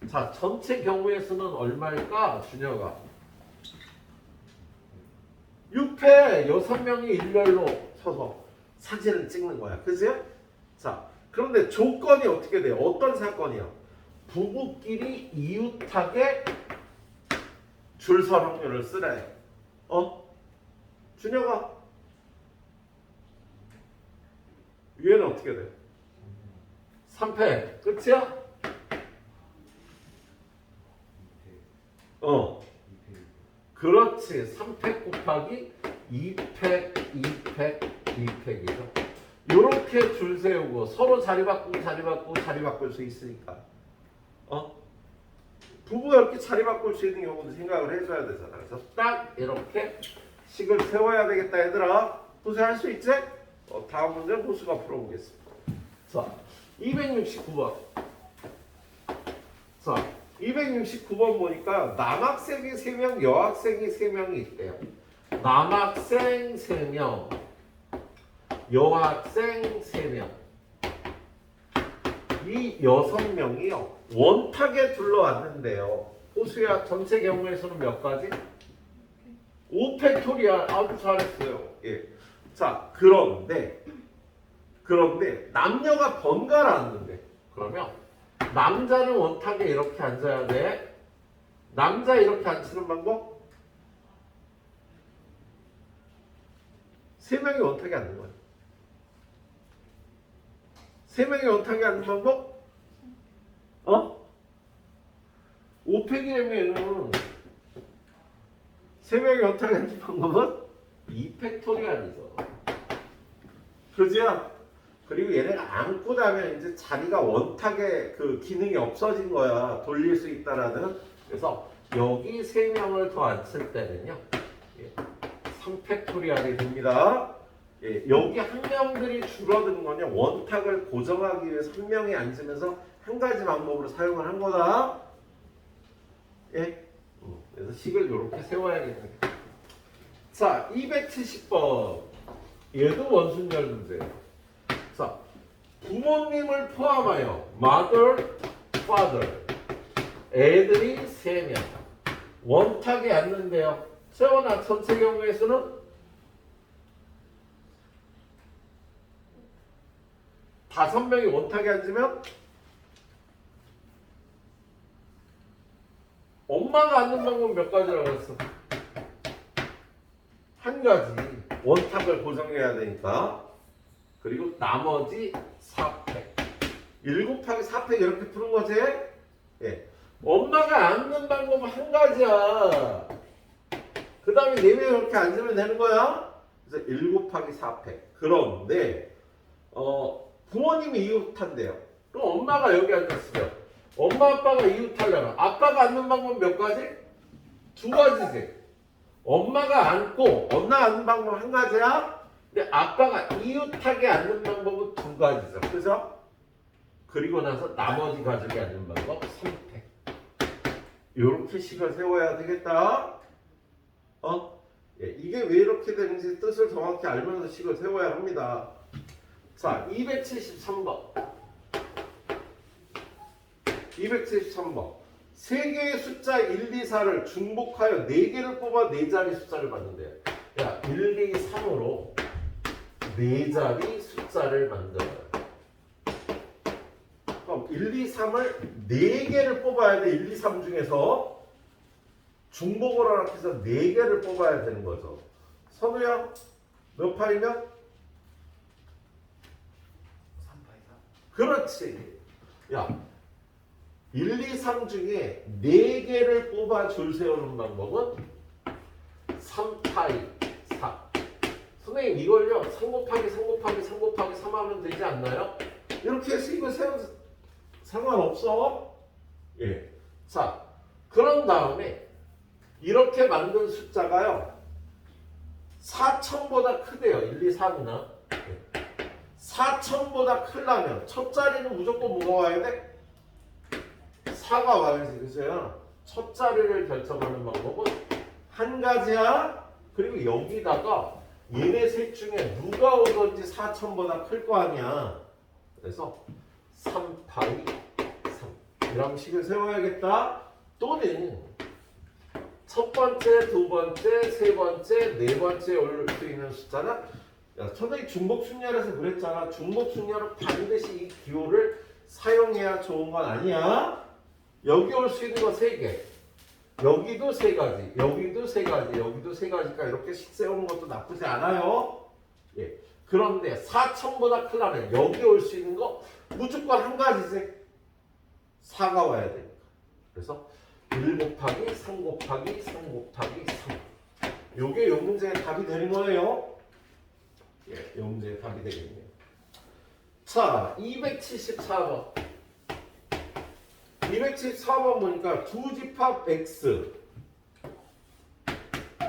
자, 전체 경우의 수는 얼마일까? 준혁아. 6회 6명이 일렬로 서서 사진을 찍는 거야. 그죠? 자, 그런데 조건이 어떻게 돼요? 어떤 사건이야? 부부끼리 이웃하게 줄 설 확률을 쓰래. 준혁아. 얘는 어떻게 돼? 3패. 끝이야? 그렇지. 3팩 곱하기 2팩, 2팩, 2팩이죠. 요렇게 줄 세우고 서로 자리 바꾸고 자리 바꿀 수 있으니까. 부부가 이렇게 자리 바꿀 수 있는 경우도 생각을 해줘야 되잖아. 그래서 딱 이렇게 식을 세워야 되겠다 얘들아. 호수할 수 있지? 다음 문제 호수가 풀어보겠습니다. 자, 269번. 자, 269번 보니까 남학생이 3명, 여학생이 3명이 있대요. 남학생 3명, 여학생 3명. 이 6명이요. 원탁에 둘러왔는데요. 호수야, 전체 경우에서는 몇 가지? 5팩토리얼. 아주 잘했어요. 예. 자, 그런데 남녀가 번갈아 앉는데. 그러면 남자는 원탁에 이렇게 앉아야 돼. 남자 이렇게 앉히는 방법? 3명이 원탁에 앉는 거야. 3명이 원탁에 앉는 방법? 5팩이라면은 3명이 원탁에 앉는 방법은 2팩토리얼이죠. 그지야? 그리고 얘네가 앉고 나면 이제 자리가 원탁의 그 기능이 없어진 거야. 돌릴 수 있다라는. 그래서 여기 3명을 더 앉힐 때는요. 3팩토리얼이 됩니다. 여기 한 명들이 줄어드는 거냐. 원탁을 고정하기 위해서 한 명이 앉으면서 한 가지 방법으로 사용을 한 거다. 그래서 식을 이렇게 세워야겠네. 자, 270번. 얘도 원순열 문제예요. 자, 부모님을 포함하여 mother, father, 애들이 3명 원탁에 앉는데요. 세원아, 전체 경우에서는 5명이 원탁에 앉으면 엄마가 앉는 방법은 몇 가지라고 했어? 한 가지. 원탁을 고정해야 되니까. 그리고 나머지 4팩. 1 곱하기 4팩 이렇게 푸는 거지? 엄마가 앉는 방법은 한 가지야. 그 다음에 4명이 이렇게 앉으면 되는 거야. 그래서 1 곱하기 4팩. 그런데 부모님이 이웃한대요. 그럼 엄마가 여기 앉았어요. 엄마 아빠가 이웃하려면 아빠가 앉는 방법은 몇 가지? 2가지지. 엄마가 앉고 엄마가 앉는 방법은 한 가지야. 근데 아빠가 이웃하게 앉는 방법은 2가지죠. 그죠? 그리고 나서 나머지 가족이 앉는 방법 3팩. 이렇게 식을 세워야 되겠다. 이게 왜 이렇게 되는지 뜻을 정확히 알면서 식을 세워야 합니다. 자, 273번. 273번. 3개의 숫자 1, 2, 4를 중복하여 4개를 뽑아 4자리 숫자를 받는데요. 야, 1, 2, 3으로 4자리 숫자를 만들어요. 그럼 1, 2, 3을 4개를 뽑아야 돼. 1, 2, 3 중에서 중복을 허락해서 4개를 뽑아야 되는 거죠. 선우야, 몇 파이면? 3파이다. 그렇지. 야, 1, 2, 3 중에 4개를 뽑아 줄 세우는 방법은 3파이 4. 선생님, 이걸요 3 곱하기 3 곱하기 3 곱하기 3 하면 되지 않나요? 이렇게 해서 이거 세워도 상관없어. 자, 그런 다음에 이렇게 만든 숫자가요 4,000보다 크대요. 1, 2, 3이나 4,000보다 크려면 첫 자리는 무조건 뭐가 와야 돼? 4가 와야지. 그죠? 첫 자리를 결정하는 방법은 한 가지야. 그리고 여기다가 얘네 셋 중에 누가 오든지 4,000보다 클 거 아니야. 그래서 3파이 3 이런 식을 세워야겠다. 또는 첫 번째, 두 번째, 세 번째, 네 번째 올 수 있는 숫자는 야, 천천히 중복순열에서 그랬잖아. 중복순열은 반드시 이 기호를 사용해야 좋은 건 아니야. 여기 올 수 있는 거 3개. 여기도 3가지. 여기도 3가지. 여기도 3가지니까 이렇게씩 세우는 것도 나쁘지 않아요. 예. 그런데 4,000보다 크려면 여기 올 수 있는 거 무조건 한 가지지. 4가 와야 되니까. 그래서 1 곱하기 3 곱하기 3 곱하기 3. 요게 요 문제의 답이 되는 거예요. 예, 요 문제의 답이 되겠네요. 자, 274번. 274번 보니까 두 집합 x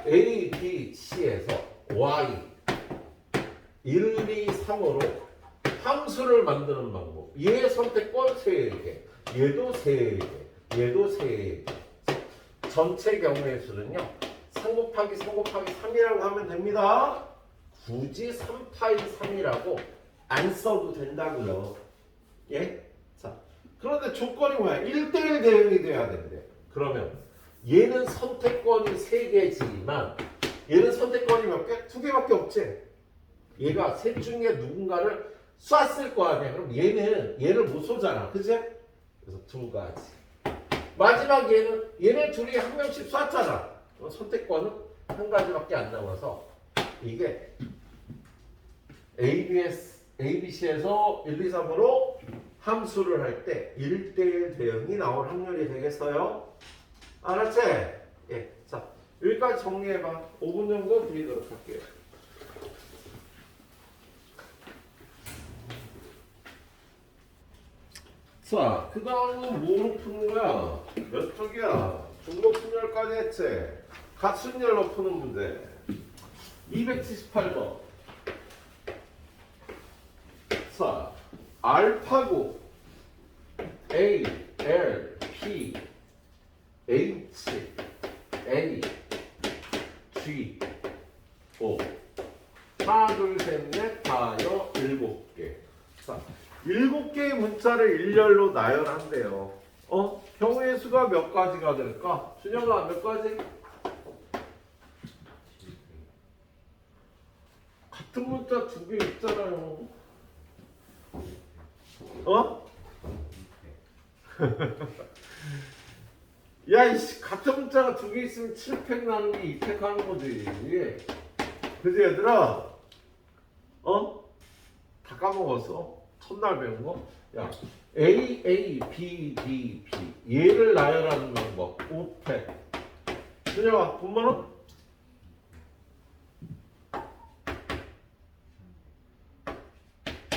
A, B, C에서 y 1, 2, 3으로 함수를 만드는 방법. 얘 선택권 3개, 얘도 3개, 얘도 3개. 전체 경우의 수는요 3 곱하기 3 곱하기 3이라고 하면 됩니다. 굳이 3파이 3이라고 안 써도 된다고요. 예? 자, 그런데 조건이 뭐야? 1대1 대응이 돼야 된대. 그러면 얘는 선택권이 3개지만 얘는 선택권이 몇 개? 2개밖에 없지. 얘가 셋 중에 누군가를 쐈을 거 아니야. 그럼 얘를 못 쏘잖아. 그치? 그래서 2가지. 마지막 얘네 둘이 한 명씩 쐈잖아. 선택권은 한 가지밖에 안 남아서 이게 ABC에서 1, 2, 3으로 함수를 할 때 1대1 대응이 나올 확률이 되겠어요? 알았지? 예. 자, 여기까지 정리해봐. 5분 정도 드리도록 할게요. 자, 그 다음은 뭐로 푸는 거야? 몇 쪽이야? 중복순열까지 했지? 갓순열로 푸는 문제. 278번. 자, 알파고 A, L, P, H, A, G, O. 하나, 둘, 셋, 넷, 다여, 7개. 자, 7개의 문자를 일렬로 나열한대요. 경우의 수가 몇 가지가 될까? 준영아, 몇 가지? 같은 문자 2개 있잖아요. 야, 이씨, 같은 문자가 2개 있으면 7팩 나는 게 2팩 하는 거지. 그지, 얘들아? 다 까먹었어? 첫날 배운 거? 야, A, A, B, B, B. 얘를 나열하는 방법. 5팩. 준영아, 분모는?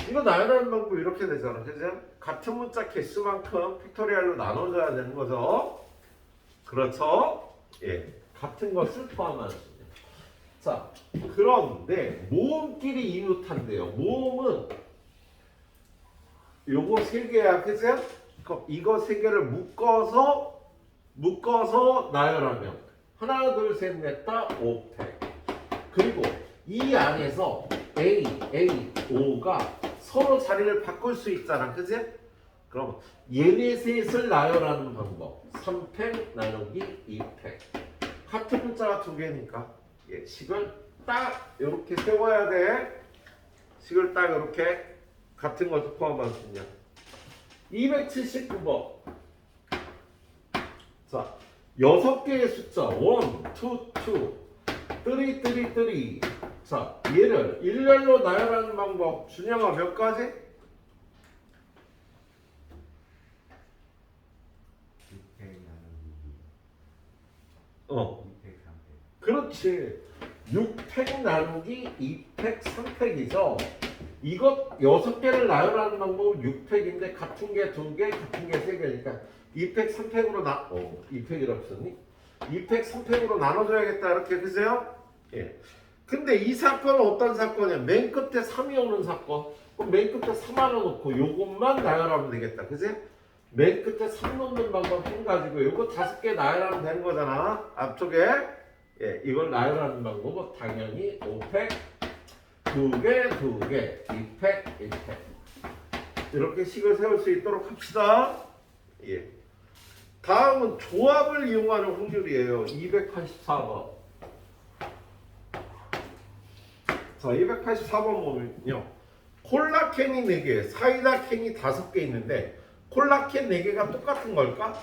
이거 나열하는 방법 이렇게 되잖아. 그죠? 같은 문자 개수만큼 팩토리얼로 나눠줘야 되는 거죠. 그렇죠? 예. 같은 것을 포함하는 수죠. 자, 그런데 모음끼리 이웃한대요. 모음은 요거 3개야. 그죠? 그럼 이거 3개를 묶어서 나열하면 하나, 둘, 셋, 넷, 다 5팩. 그리고 이 안에서 A, O가 서로 자리를 바꿀 수 있잖아. 그치? 그럼 얘네 셋을 나열하는 방법. 3팩 나누기 2팩. 같은 문자가 2개니까 예, 식을 딱 이렇게 세워야 돼. 식을 딱 이렇게 같은 것을 포함할 수 있냐. 279번. 자, 6개의 숫자 1, 2, 3. 자, 얘를 일렬로 나열하는 방법. 준영아, 몇 가지? 6팩 나누기 2팩 3팩. 그렇지. 6팩 나누기 2팩 3팩이죠. 이것 6개를 나열하는 방법은 6팩인데 같은 게 2개, 같은 게 3개니까 2팩 3팩으로 2팩이라고 썼니? 2팩 3팩으로 나눠줘야겠다. 이렇게 그세요? 예. 근데 이 사건은 어떤 사건이야? 맨 끝에 3이 오는 사건. 그럼 맨 끝에 3 하나 놓고 요것만 나열하면 되겠다. 그지? 맨 끝에 3 놓는 방법 해가지고 요거 5개 나열하면 되는 거잖아. 앞쪽에. 예, 이걸 나열하는 방법은 당연히 5팩 2개, 2개, 2팩, 1팩. 이렇게 식을 세울 수 있도록 합시다. 예. 다음은 조합을 이용하는 확률이에요. 284번. 자, 284번 보면요. 콜라캔이 4개, 사이다 캔이 5개 있는데 콜라캔 4개가 똑같은 걸까?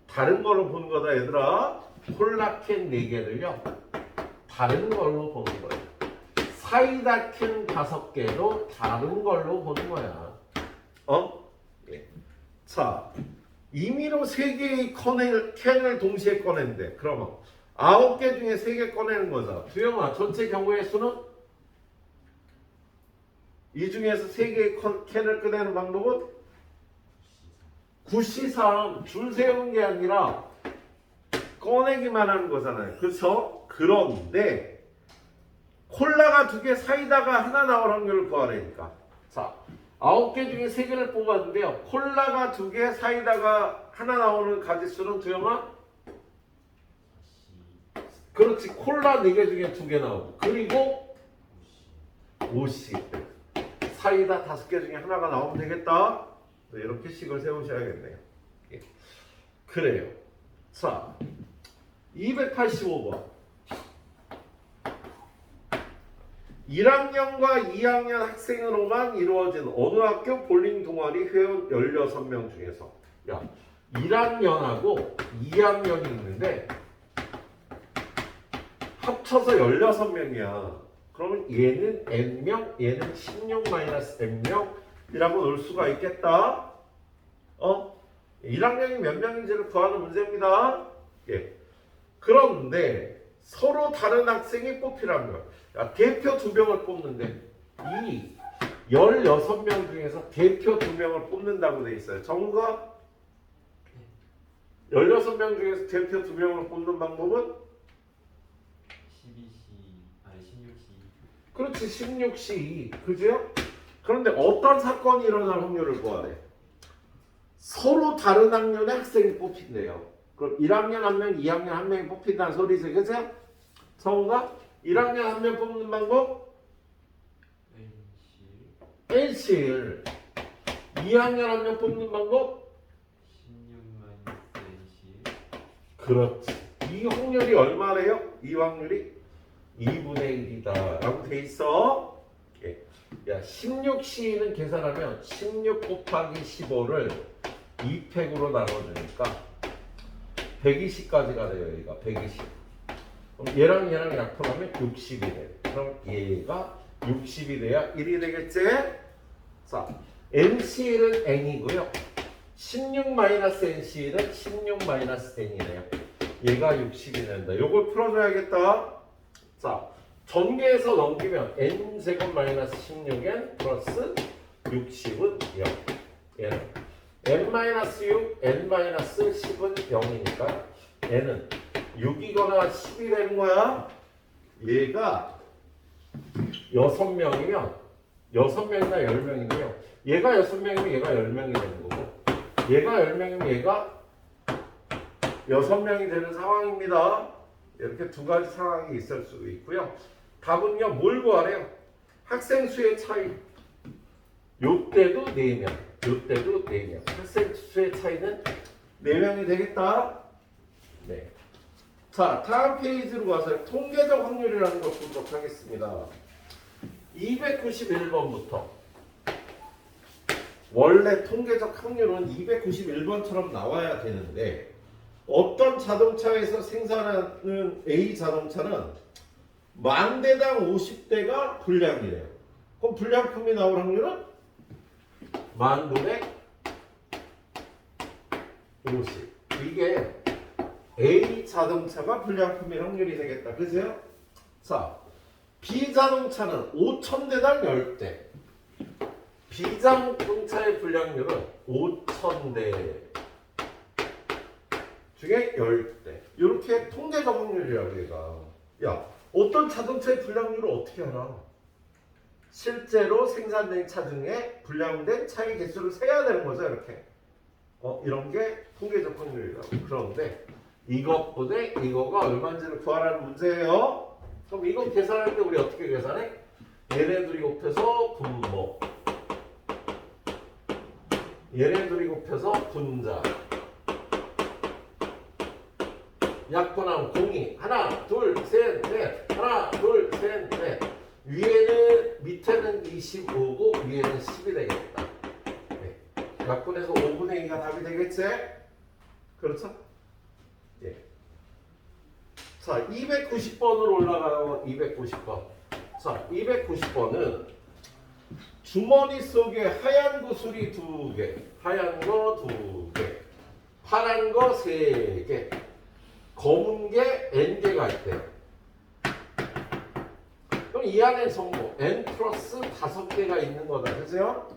다른 걸로 보는 거다 얘들아. 콜라캔 4개를요. 다른 걸로 보는 거예요. 사이다 캔 5개도 다른 걸로 보는 거야. 예. 자, 임의로 3개의 캔을 동시에 꺼냈는데 그러면 9개 중에 3개 꺼내는 거죠. 두영아, 전체 경우의 수는? 이 중에서 3개의 캔을 꺼내는 방법은? 9C3 줄 세우는 게 아니라 꺼내기만 하는 거잖아요. 그렇죠? 그런데 콜라가 2개, 사이다가 하나 나올 확률을 구하라니까. 자, 9개 중에 3개를 뽑았는데요. 콜라가 2개, 사이다가 하나 나오는 가짓수는 두영아? 그렇지. 콜라 4개 중에 2개 나오고 그리고 5C 사이다 5개 중에 하나가 나오면 되겠다. 이렇게 식을 세우셔야겠네요. 예. 그래요. 자, 285번 1학년과 2학년 학생으로만 이루어진 어느 학교 볼링 동아리 회원 16명 중에서 야, 1학년하고 2학년이 있는데 합쳐서 16명이야. 그러면 얘는 n명, 얘는 16-n명이라고 놓을 수가 있겠다. 1학년이 몇 명인지를 구하는 문제입니다. 예. 그런데 서로 다른 학생이 뽑히라는 거야. 야, 대표 2명을 뽑는데 이 16명 중에서 대표 2명을 뽑는다고 돼 있어요. 정우가 16명 중에서 대표 2명을 뽑는 방법은? 16C 그렇지. 16C. 그죠? 그런데 어떤 사건이 일어날 확률을 구하래? 서로 다른 학년의 학생이 뽑힌대요. 그럼 1학년 1명, 2학년 1명이 뽑힌다는 소리지. 그죠? 성우가 1학년 1명 뽑는 방법? NC를 2학년 1명 뽑는 방법? 16-NC 그렇지. 이 확률이 얼마래요? 이 확률이 2분의 1이다 라고 돼 있어. 예. 야, 16C는 계산하면 16 곱하기 15를 2팩으로 나눠주니까 120까지가 돼요. 여기가 120. 그럼 얘랑 약분하면 60이 돼. 그럼 얘가 60이 돼야 1이 되겠지? 자, NC는 N이고요. 16-NC는 16-N이네요. 얘가 60이 된다. 요걸 풀어줘야겠다. 자, 전개해서 넘기면 n제곱 마이너스 16n 플러스 60은 0. 얘는 n-6, n-10은 0이니까 n은 6이거나 10이 되는 거야. 얘가 6명이면 6명이나 10명이고요. 얘가 6명이면 얘가 10명이 되는 거고 얘가 10명이면 얘가 6명이 되는 상황입니다. 이렇게 2가지 상황이 있을 수 있고요. 답은요, 뭘 구하래요? 학생 수의 차이. 요때도 4명, 요때도 4명. 학생 수의 차이는 4명이 되겠다. 네. 자, 다음 페이지로 가서 통계적 확률이라는 걸 보도록 하겠습니다. 291번부터 원래 통계적 확률은 291번처럼 나와야 되는데 어떤 자동차에서 생산하는 A 자동차는 10,000대당 50대가 불량이래요. 그럼 불량품이 나올 확률은 10,000분의 50. 이게 A 자동차가 불량품의 확률이 되겠다. 그죠? 자, B 자동차는 5,000대당 10대. B 자동차의 불량률은 5,000대 중에 10대. 이렇게 통계적 확률이라고 얘가. 야, 어떤 자동차의 불량률을 어떻게 알아? 실제로 생산된 차 등의 불량된 차의 개수를 세야 되는 거죠. 이렇게 이런 게 통계적 확률이라고. 그런데 이것보다 이거가 얼마인지를 구하라는 문제예요. 그럼 이거 계산할 때 우리 어떻게 계산해? 얘네들이 곱해서 분모, 얘네들이 곱해서 분자, 약분하면 공이 하나 둘셋넷 하나 둘셋넷 위에는 밑에는 25고 위에는 10이 되겠다. 네. 약분해서 5분의 2가 답이 되겠지? 그렇죠? 예. 자, 290번으로 올라가요. 290번. 자, 290번은 주머니 속에 하얀 구슬이 2개, 하얀 거 2개, 파란 거 3개, 검은 게 N개가 있대요. 그럼 이 안에 전부 N 플러스 5개가 있는 거다. 그죠?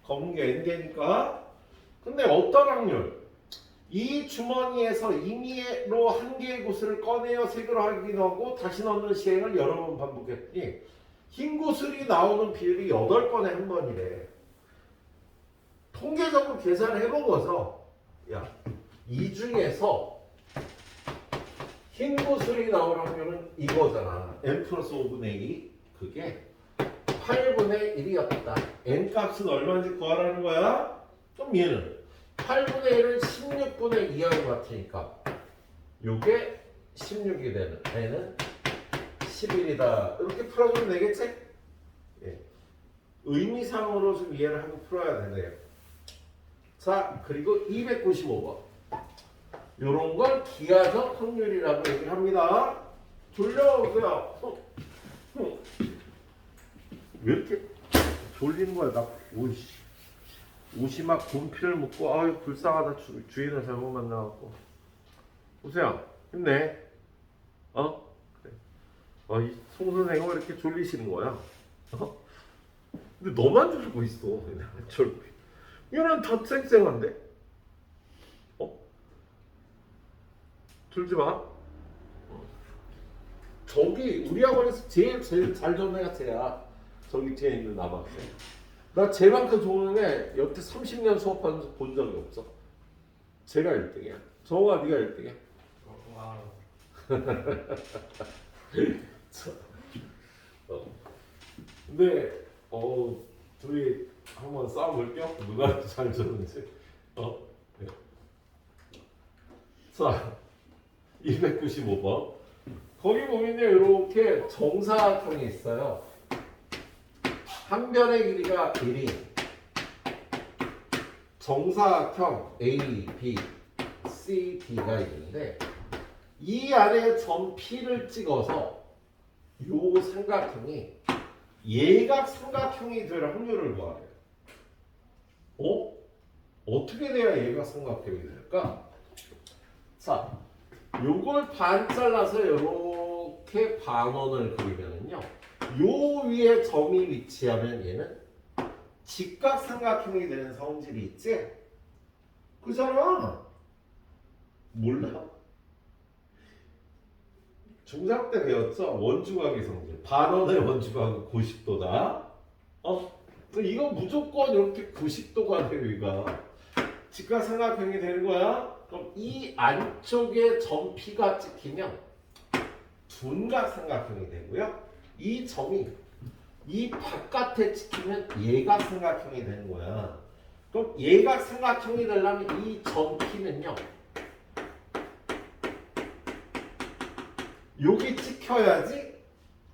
검은 게 N개니까. 근데 어떤 확률? 이 주머니에서 임의로 한 개의 구슬을 꺼내어 색으로 확인하고 다시 넣는 시행을 여러 번 반복했더니 흰 구슬이 나오는 비율이 8번에 한 번이래. 통계적으로 계산을 해본 거죠. 야, 이 중에서 흰 구슬이 나올 확률은 이거잖아. n 플러스 5분의 2. 그게 8분의 1이었다. n 값은 얼마인지 구하라는 거야? 그럼 얘는 8분의 1은 16분의 2하고 같으니까 요게 16이 되는 n은 11이다. 이렇게 풀어주면 되겠지? 예. 의미상으로 좀 이해를 하고 풀어야 되네요. 자, 그리고 295번. 요런 걸 기하적 확률이라고 얘기를 합니다. 졸려오세요. 왜 이렇게 졸리는 거야? 나 옷이 막 곰피를 묶고 아유 불쌍하다. 주인을 잘못 만나갖고. 오세요. 힘내. 그래. 이 송 선생은 왜 이렇게 졸리시는 거야? 근데 너만 졸고 있어. 얘는 다 쌩쌩한데? 졸지 마. 저기 우리 학원에서 제일 잘 좋은 애가 쟤야. 저기 뒤에 있는 남학생. 나 쟤만큼 좋은 애 여태 30년 수업하면서 본 적이 없어. 쟤가 1등이야. 정우가 네가 1등이야. 와. 근데 둘이 한번 싸워볼게요. 누가 잘 줬는지. 네. 자, 295번. 거기 보면요, 이렇게 정사각형이 있어요. 한 변의 길이가 1인 정사각형 A, B, C, D가 있는데 이 안에 점 P를 찍어서 요 삼각형이 예각 삼각형이 될 확률을 구하래요. 어떻게 돼야 예각 삼각형이 될까? 자, 요걸 반 잘라서 이렇게 반원을 그리면은요, 요 위에 점이 위치하면 얘는 직각삼각형이 되는 성질이 있지? 그잖아. 몰라? 중학 때 배웠죠? 원주각의 성질. 반원의 원주각은 90도다. 이거 무조건 이렇게 90도가 돼요, 이가. 직각삼각형이 되는 거야. 그럼 이 안쪽에 점 P가 찍히면 둔각삼각형이 되고요. 이 점이 이 바깥에 찍히면 예각삼각형이 되는 거야. 그럼 예각삼각형이 되려면 이 점 P는요, 여기 찍혀야지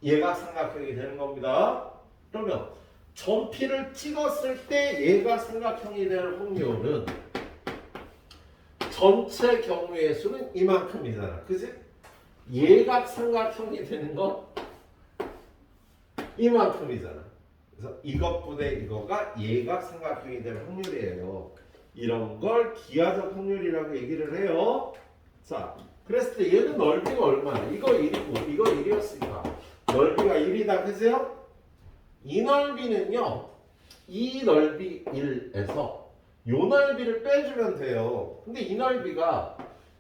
예각삼각형이 되는 겁니다. 그러면 점 P를 찍었을 때 예각삼각형이 될 확률은 전체 경우의 수는 이만큼이잖아. 그지? 예각삼각형이 되는 건 이만큼이잖아. 그래서 이것분의 이거가 예각삼각형이 될 확률이에요. 이런 걸 기하적 확률이라고 얘기를 해요. 자, 그랬을 때 얘는 넓이가 얼마나? 이거 1이고 이거 1이었으니까 넓이가 1이다. 그죠? 이 넓이는요, 이 넓이 1에서 요 넓이를 빼주면 돼요. 근데 이 넓이가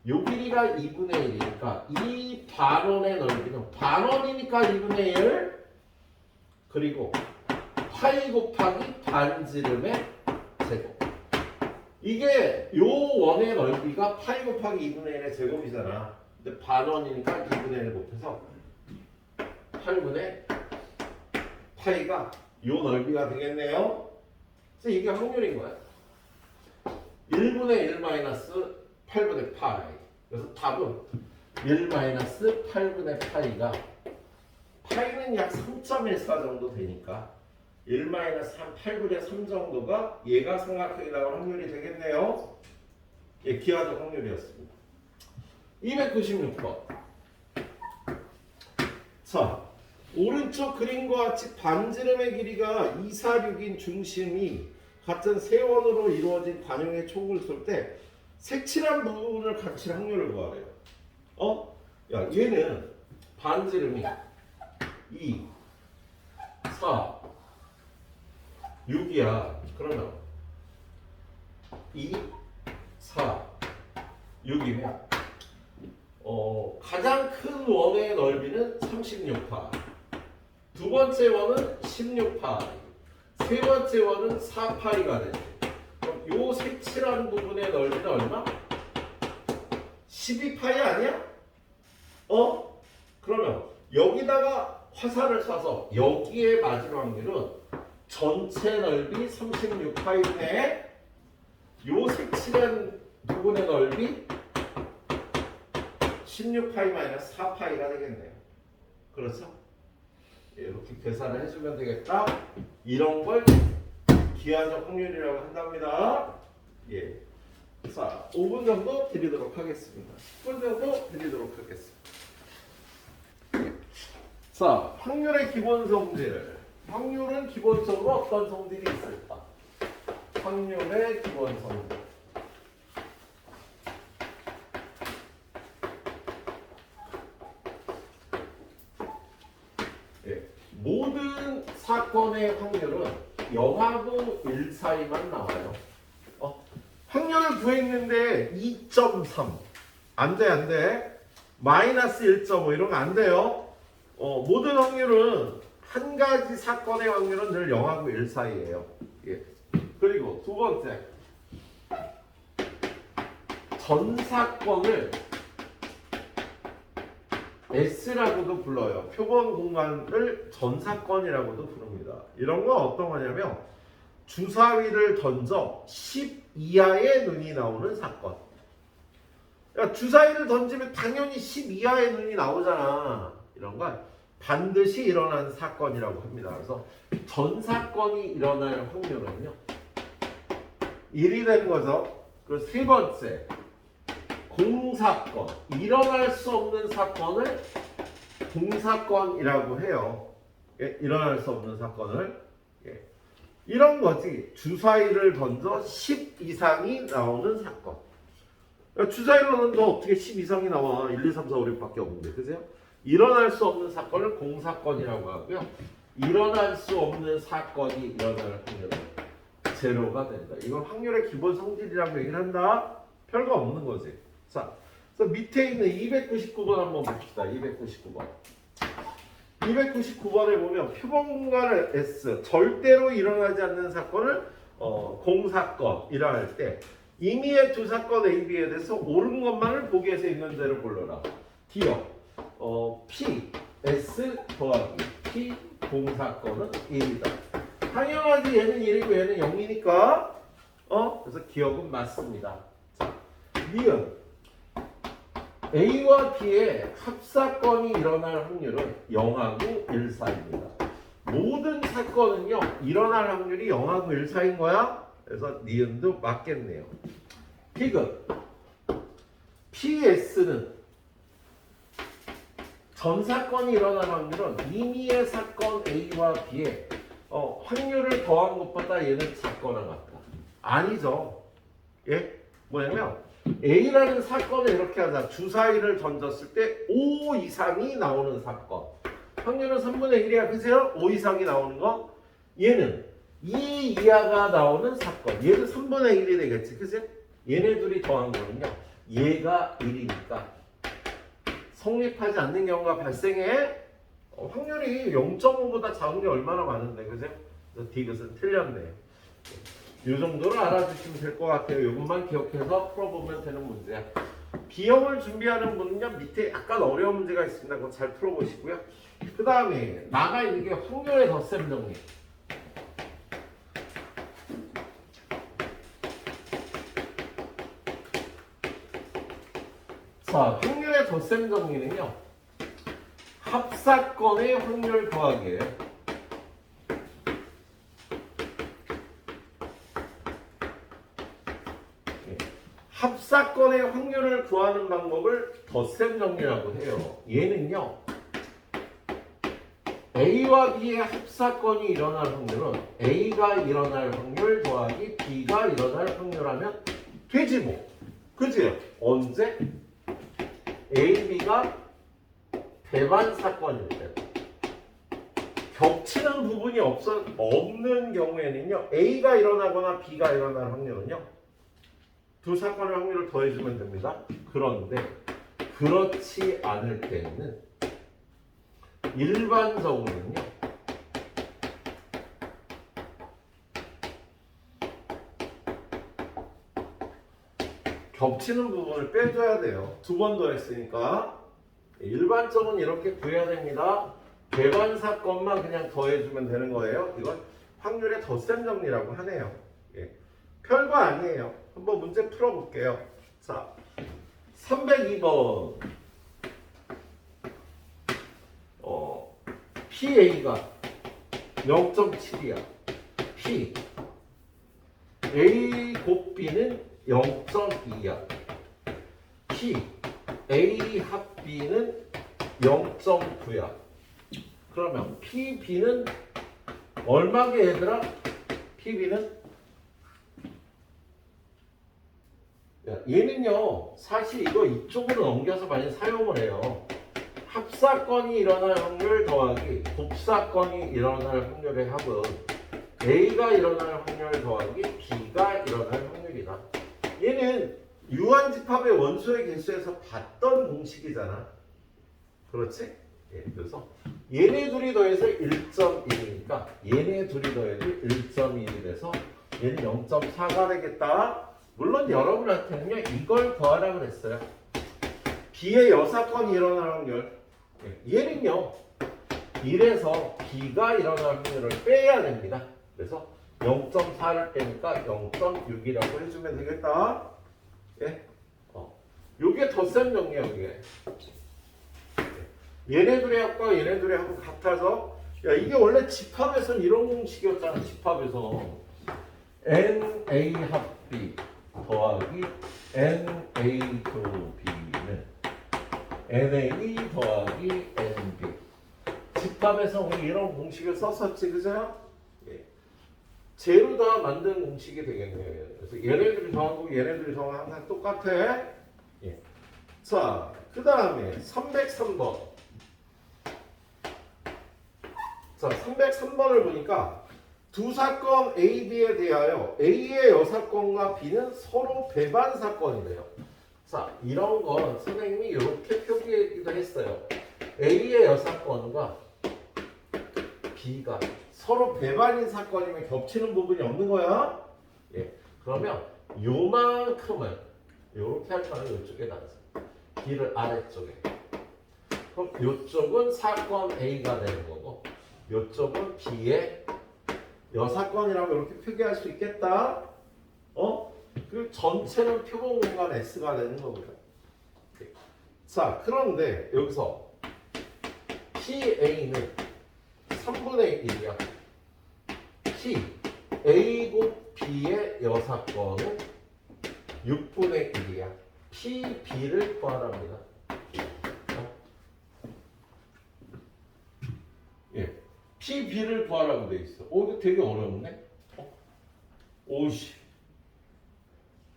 요 길이가 2분의 1이니까 이 반원의 넓이는 반원이니까 2분의 1, 그리고 파이 곱하기 반지름의 제곱. 이게 요 원의 넓이가 파이 곱하기 2분의 1의 제곱이잖아. 근데 반원이니까 2분의 1 곱해서 8분의 파이가 요 넓이가 되겠네요. 그래서 이게 확률인 거야. 1분의 1 마이너스 8분의 파이. 그래서 답은 1 마이너스 8분의 파이가 파이는 약 3.14 정도 되니까 1 마이너스 한 8분의 3 정도가 얘가 삼각형이 나올 확률이 되겠네요. 예, 기하적 확률이었습니다. 296번. 자, 오른쪽 그림과 같이 반지름의 길이가 2, 4, 6인 중심이 같은 세원으로 이루어진 반영의 촉을 쏠 때 색칠한 부분을 같이 확률을 구하래요. 야, 얘는 반지름이 2, 4, 6이야. 그러면 2, 4, 6이면 가장 큰 원의 넓이는 36파이, 두 번째 원은 16파이, 세 번째 원은 4파이가 되죠. 그럼 요 색칠한 부분의 넓이는 얼마? 12파이 아니야? 그러면 여기다가 화살을 쏴서 여기에 맞을 확률은 전체 넓이 36파이인데 요 색칠한 부분의 넓이 16파이 마이너스 4파이가 되겠네요. 그렇죠? 이렇게 계산을 해주면 되겠다. 이런 걸 기하적 확률이라고 한답니다. 예. 자, 5분 정도 드리도록 하겠습니다. 10분 정도 드리도록 하겠습니다. 자, 확률의 기본 성질. 확률은 기본적으로 어떤 성질이 있을까? 확률의 기본 성질. 모든 사건의 확률은 0하고 1 사이만 나와요. 확률을 구했는데 2.3 안 돼, 안 돼. 마이너스 1.5 이런 거 안 돼요. 모든 확률은 한 가지 사건의 확률은 늘 0하고 1 사이예요. 예. 그리고 두 번째, 전 사건을 S라고도 불러요. 표본 공간을 전사건이라고도 부릅니다. 이런 건 어떤 거냐면 주사위를 던져 10 이하의 눈이 나오는 사건. 그러니까 주사위를 던지면 당연히 10 이하의 눈이 나오잖아. 이런 건 반드시 일어난 사건이라고 합니다. 그래서 전사건이 일어날 확률은요 1이 되는 거죠. 그리고 세 번째, 공사건, 일어날 수 없는 사건을 공사건이라고 해요. 예? 일어날 수 없는 사건을. 예. 이런 거지. 주사위를 던져 10 이상이 나오는 사건. 그러니까 주사위를 던져 어떻게 10 이상이 나와? 1, 2, 3, 4, 5, 6밖에 없는데. 그죠? 일어날 수 없는 사건을 공사건이라고 하고요. 일어날 수 없는 사건이 일어날 확률은 제로가 된다. 이건 확률의 기본 성질이라고 얘기를 한다. 별거 없는 거지. 자, 그래서 밑에 있는 299번 한번 봅시다. 299번. 299번에 보면 표본 공간을 S, 절대로 일어나지 않는 사건을 공사건이라 할 때 임의의 두 사건 A, B에 대해서 옳은 것만을 보기에서 있는 대로 골라라. 기억. P, S 더하기 P 공사건은 1이다. 당연하지 얘는 1이고 얘는 0이니까 그래서 기억은 맞습니다. 자, 니은 A와 B의 합사건이 일어날 확률은 0하고 1 사이입니다. 모든 사건은요 일어날 확률이 0하고 1 사이인 거야. 그래서 니은도 맞겠네요. 디귿 PS는 전 사건이 일어날 확률은 임의의 사건 A와 B의 확률을 더한 것보다 얘는 작거나 같다. 아니죠. 예? 뭐냐면 A라는 사건을 이렇게 하자. 주사위를 던졌을 때 5 이상이 나오는 사건. 확률은 3분의 1이야. 그죠? 5 이상이 나오는 거. 얘는 2 이하가 나오는 사건. 얘도 3분의 1이 되겠지. 그죠? 얘네 둘이 더한 거는요. 얘가 1이니까 성립하지 않는 경우가 발생해. 확률이 0.5보다 작은 게 얼마나 많은데. 그죠? 디귿은 틀렸네요. 이 정도로 알아주시면 될 것 같아요. 이것만 기억해서 풀어보면 되는 문제야. 비형을 준비하는 분은요, 밑에 약간 어려운 문제가 있습니다. 그거 잘 풀어보시고요. 그 다음에 나가 있는 게 확률의 덧셈 정리. 자, 확률의 덧셈 정리는요, 합사건의 확률 더하기예요. 합사건의 확률을 구하는 방법을 덧셈 정리라고 해요. 얘는요, A와 B의 합사건이 일어날 확률은 A가 일어날 확률 더하기 B가 일어날 확률하면 되지 뭐. 그지? 언제? A, B가 배반 사건일 때. 겹치는 부분이 없는 경우에는요, A가 일어나거나 B가 일어날 확률은요, 두 사건의 확률을 더해주면 됩니다. 그런데 그렇지 않을 때는 일반적으로는요, 겹치는 부분을 빼줘야 돼요. 두 번 더했으니까. 일반적으로 이렇게 구해야 됩니다. 배반 사건만 그냥 더해주면 되는 거예요. 이건 확률의 덧셈 정리라고 하네요. 예. 별거 아니에요. 한번 문제 풀어볼게요. 자, 302번. PA가 0.7이야. P. A 곱 B는 0.2야. P. A 합 B는 0.9야. 그러면 PB는 얼마게 얘들아? PB는? 야, 얘는요, 사실 이거 이쪽으로 넘겨서 많이 사용을 해요. 합사건이 일어날 확률 더하기 곱사건이 일어날 확률의 합은 A가 일어날 확률 더하기 B가 일어날 확률이다. 얘는 유한집합의 원소의 개수에서 봤던 공식이잖아. 그렇지? 예, 그래서 얘네 둘이 더해서 1.1이니까 얘네 둘이 더해도 1.1이 돼서 얘는 0.4가 되겠다. 물론 여러분한테는요, 이걸 구하라 그랬어요. B의 여사건이 일어날 확률. 얘는요, 1에서 B가 일어날 확률을 빼야 됩니다. 그래서 0.4를 빼니까 0.6이라고 해주면 되겠다. 예? 요게 덧셈 정리야, 이게. 얘네들의 합과 얘네들의 합은 같아서, 야, 이게 원래 집합에서는 이런 공식이었잖아, 집합에서. NA 합 B 더하기 NA 조 B는 NA 더하기 NB. 집합에서 우리 이런 공식을 썼었지, 그죠? 예. 제로 다 만든 공식이 되겠네요. 그래서 얘네들이 더하고 얘네들이 더하고 항상 똑같아. 예. 자, 그 다음에 303번. 자, 303번을 보니까 두 사건 A, B에 대하여 A의 여사건과 B는 서로 배반 사건이래요. 자, 이런 건 선생님이 이렇게 표기하기도 했어요. A의 여사건과 B가 서로 배반인 사건이면 겹치는 부분이 없는 거야. 예, 그러면 요만큼은 이렇게 할 거는 이쪽에 놔서 B를 아래쪽에. 그럼 이쪽은 사건 A가 되는 거고, 이쪽은 B의 여사건이라고 이렇게 표기할 수 있겠다. 그 전체는 표본 공간 S가 되는 거고요. 자, 그런데 여기서 PA는 3분의 1이야. P, A 곱 B의 여사건은 6분의 1이야. P, B를 구하랍니다. 예, P, B를 구하라고 돼 있어. 이거 되게 어렵네. 오씨.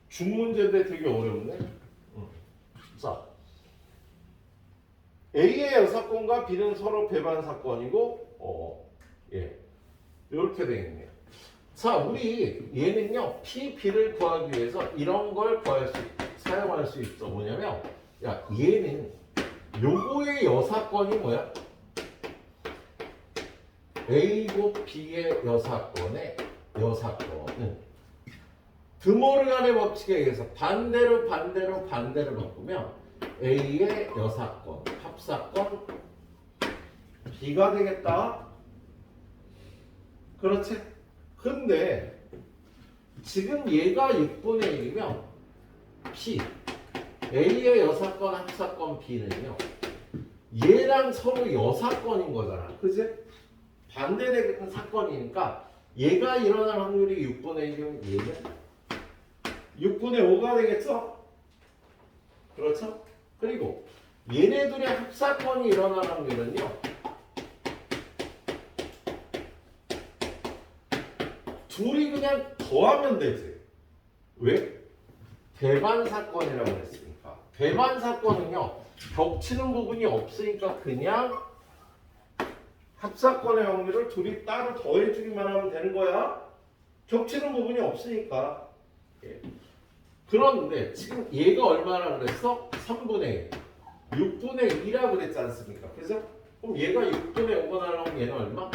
중문제인데 되게 어렵네. 자, A의 여사건과 B는 서로 배반 사건이고, 예, 이렇게 되겠네요. 자, 우리 얘는요, P, B를 구하기 위해서 이런 걸 사용할 수 있죠. 뭐냐면, 야, 얘는 요거의 여사건이 뭐야? A곱 B의 여사건의 여사건은 드모르간의 법칙에 의해서 반대로 바꾸면 A의 여사건, 합사건 B가 되겠다. 그렇지? 근데 지금 얘가 6분의 1이면 P, A의 여사건, 합사건 B는요. 얘랑 서로 여사건인 거잖아. 그지? 반대되는 사건이니까 얘가 일어날 확률이 6분의 1이면 얘는 6분의 5가 되겠죠? 그렇죠? 그리고 얘네 둘의 합사건이 일어날 확률은요. 둘이 그냥 더하면 되지. 왜? 대반 사건이라고 했으니까. 대반 사건은요. 겹치는 부분이 없으니까 그냥 합사건의 확률을 둘이 따로 더해주기만 하면 되는 거야. 겹치는 부분이 없으니까. 예. 그런데 지금 얘가 얼마나 그랬어? 3분의 1. 6분의 2라 그랬지 않습니까? 그래서 그럼 얘가 6분의 5가 나오면 얘는 얼마?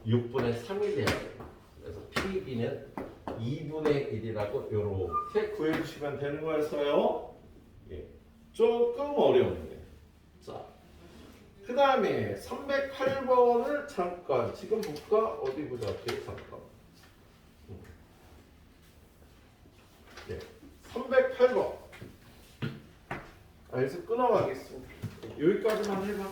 6분의 3이 돼야 돼요. 그래서 PB는 2분의 1이라고 이렇게 구해주시면 되는 거였어요. 예. 조금 어려운데. 자, 그 다음에 308번을 잠깐 지금 볼까? 어디 보자. 잠깐. 네, 308번. 여기서 끊어가겠습니다. 여기까지만 해봐.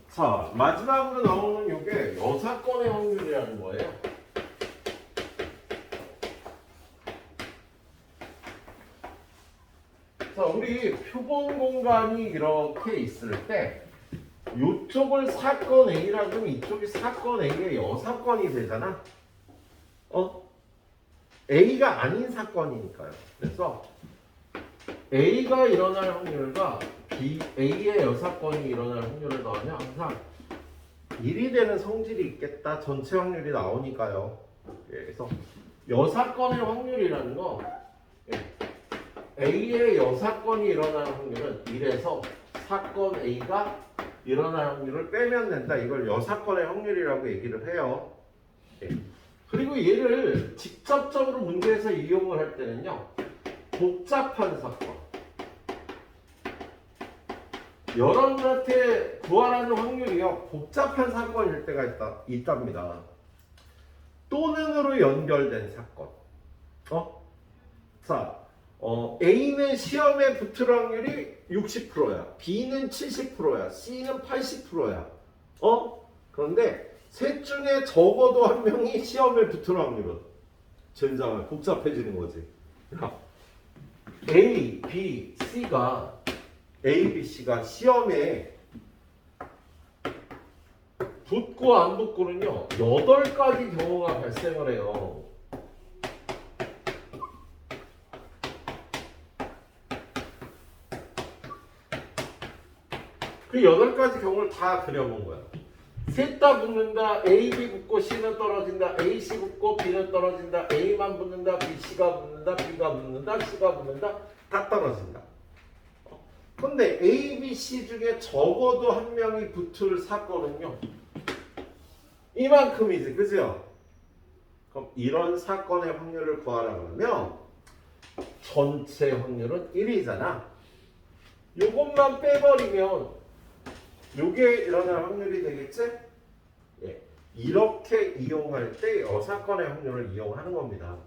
자, 마지막으로 나오는 이게 여사건의 확률이라는 거예요. 자, 우리 표본 공간이 이렇게 있을 때 이쪽을 사건 A라고 하면 이쪽이 사건 A의 여사건이 되잖아. A가 아닌 사건이니까요. 그래서 A가 일어날 확률과 A의 여사건이 일어날 확률을 넣으면 항상 1이 되는 성질이 있겠다. 전체 확률이 나오니까요. 그래서 여사건의 확률이라는 거 A의 여사건이 일어날 확률은 1에서 사건 A가 일어날 확률을 빼면 된다. 이걸 여사건의 확률이라고 얘기를 해요. 그리고 얘를 직접적으로 문제에서 이용을 할 때는요. 복잡한 사건. 여러분한테 구하라는 확률이요. 복잡한 사건일 때가 있답니다. 또는으로 연결된 사건. 자, A는 시험에 붙을 확률이 60%야. B는 70%야. C는 80%야. 그런데 셋 중에 적어도 한 명이 시험에 붙을 확률은 젠장을 복잡해지는 거지. A, B, C가 시험에 붙고 안 붙고는요 8가지 경우가 발생을 해요. 그 8가지 경우를 다 그려본 거야. 셋 다 붙는다. A, B 붙고 C는 떨어진다. A, C 붙고 B는 떨어진다. A만 붙는다. B, C가 붙는다. B가 붙는다. C가 붙는다. 다 떨어진다. 근데 A, B, C 중에 적어도 한 명이 붙을 사건은요. 이만큼이지. 그죠? 그럼 이런 사건의 확률을 구하라 그러면 전체 확률은 1이잖아. 요것만 빼버리면 요게 일어날 확률이 되겠지? 예. 이렇게 이용할 때 여사건의 확률을 이용하는 겁니다.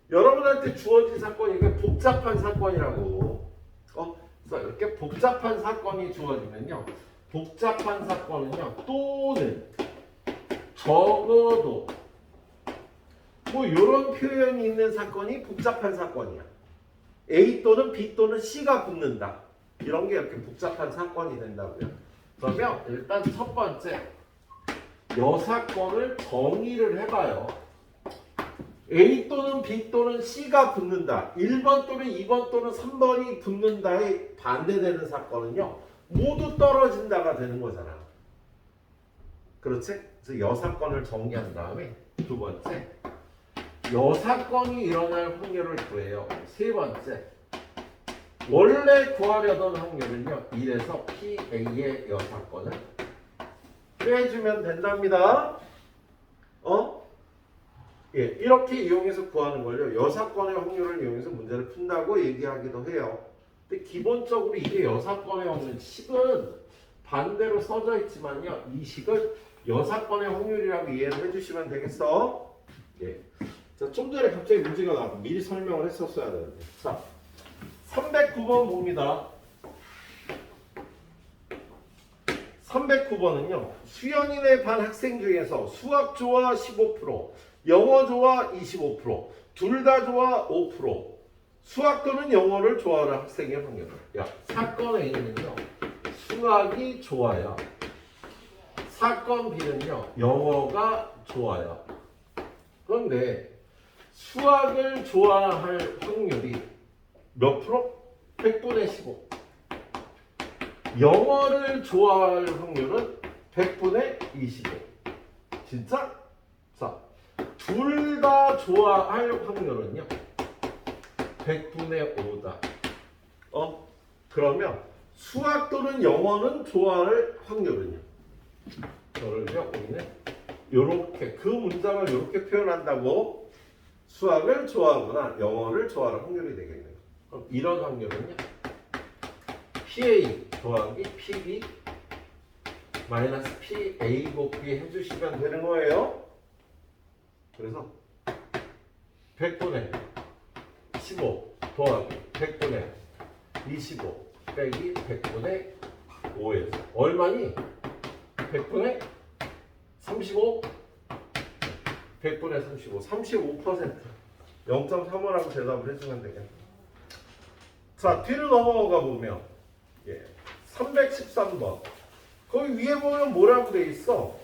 여러분한테 주어진 사건이 이게 복잡한 사건이라고. 그래서 이렇게 복잡한 사건이 주어지면요. 복잡한 사건은요. 또는 적어도 뭐 이런 표현이 있는 사건이 복잡한 사건이야. A 또는 B 또는 C가 붙는다. 이런 게 이렇게 복잡한 사건이 된다고요. 그러면 일단 첫 번째 여사건을 정의를 해봐요. A 또는 B 또는 C가 붙는다. 1번 또는 2번 또는 3번이 붙는다에 반대되는 사건은요. 모두 떨어진다가 되는 거잖아. 그렇지? 그래서 여사건을 정의한 다음에 두 번째 여사건이 일어날 확률을 구해요. 세 번째 원래 구하려던 확률은요 1에서 PA의 여사건을 빼주면 된답니다. 예, 이렇게 이용해서 구하는 걸요 여사건의 확률을 이용해서 문제를 푼다고 얘기하기도 해요. 근데 기본적으로 이게 여사건의 확률, 식은 반대로 써져 있지만요 이 식을 여사건의 확률이라고 이해를 해주시면 되겠어. 예. 자, 좀 전에 갑자기 문제가 나왔고 미리 설명을 했었어야 되는데. 자, 309번 봅니다. 309번은요. 수연이네 반 학생 중에서 수학 좋아 15%, 영어 좋아 25%, 둘 다 좋아 5%. 수학 또는 영어를 좋아하는 학생의 확률. 야, 사건 A는요. 수학이 좋아요. 사건 B는요. 영어가 좋아요. 그런데 수학을 좋아할 확률이 몇 프로? 100분의 15. 영어를 좋아할 확률은 100분의 25. 진짜? 자, 둘 다 좋아할 확률은요 100분의 5다. 그러면 수학 또는 영어는 좋아할 확률은요? 저를요 우리는 요렇게 그 문장을 요렇게 표현한다고 수학을 좋아하거나 영어를 좋아하는 확률이 되겠네요. 그럼 이런 확률은요 PA 더하기 PB 마이너스 PA 곱비 해주시면 되는 거예요. 그래서 100분의 15 더하기 100분의 25 빼기 100분의 5에서 얼마니? 100분의 35 100분의 35 35% 0.35라고 대답을 해주면 되겠네. 자, 뒤로 넘어가 보면 313번 거기 위에 보면 뭐라고 돼 있어?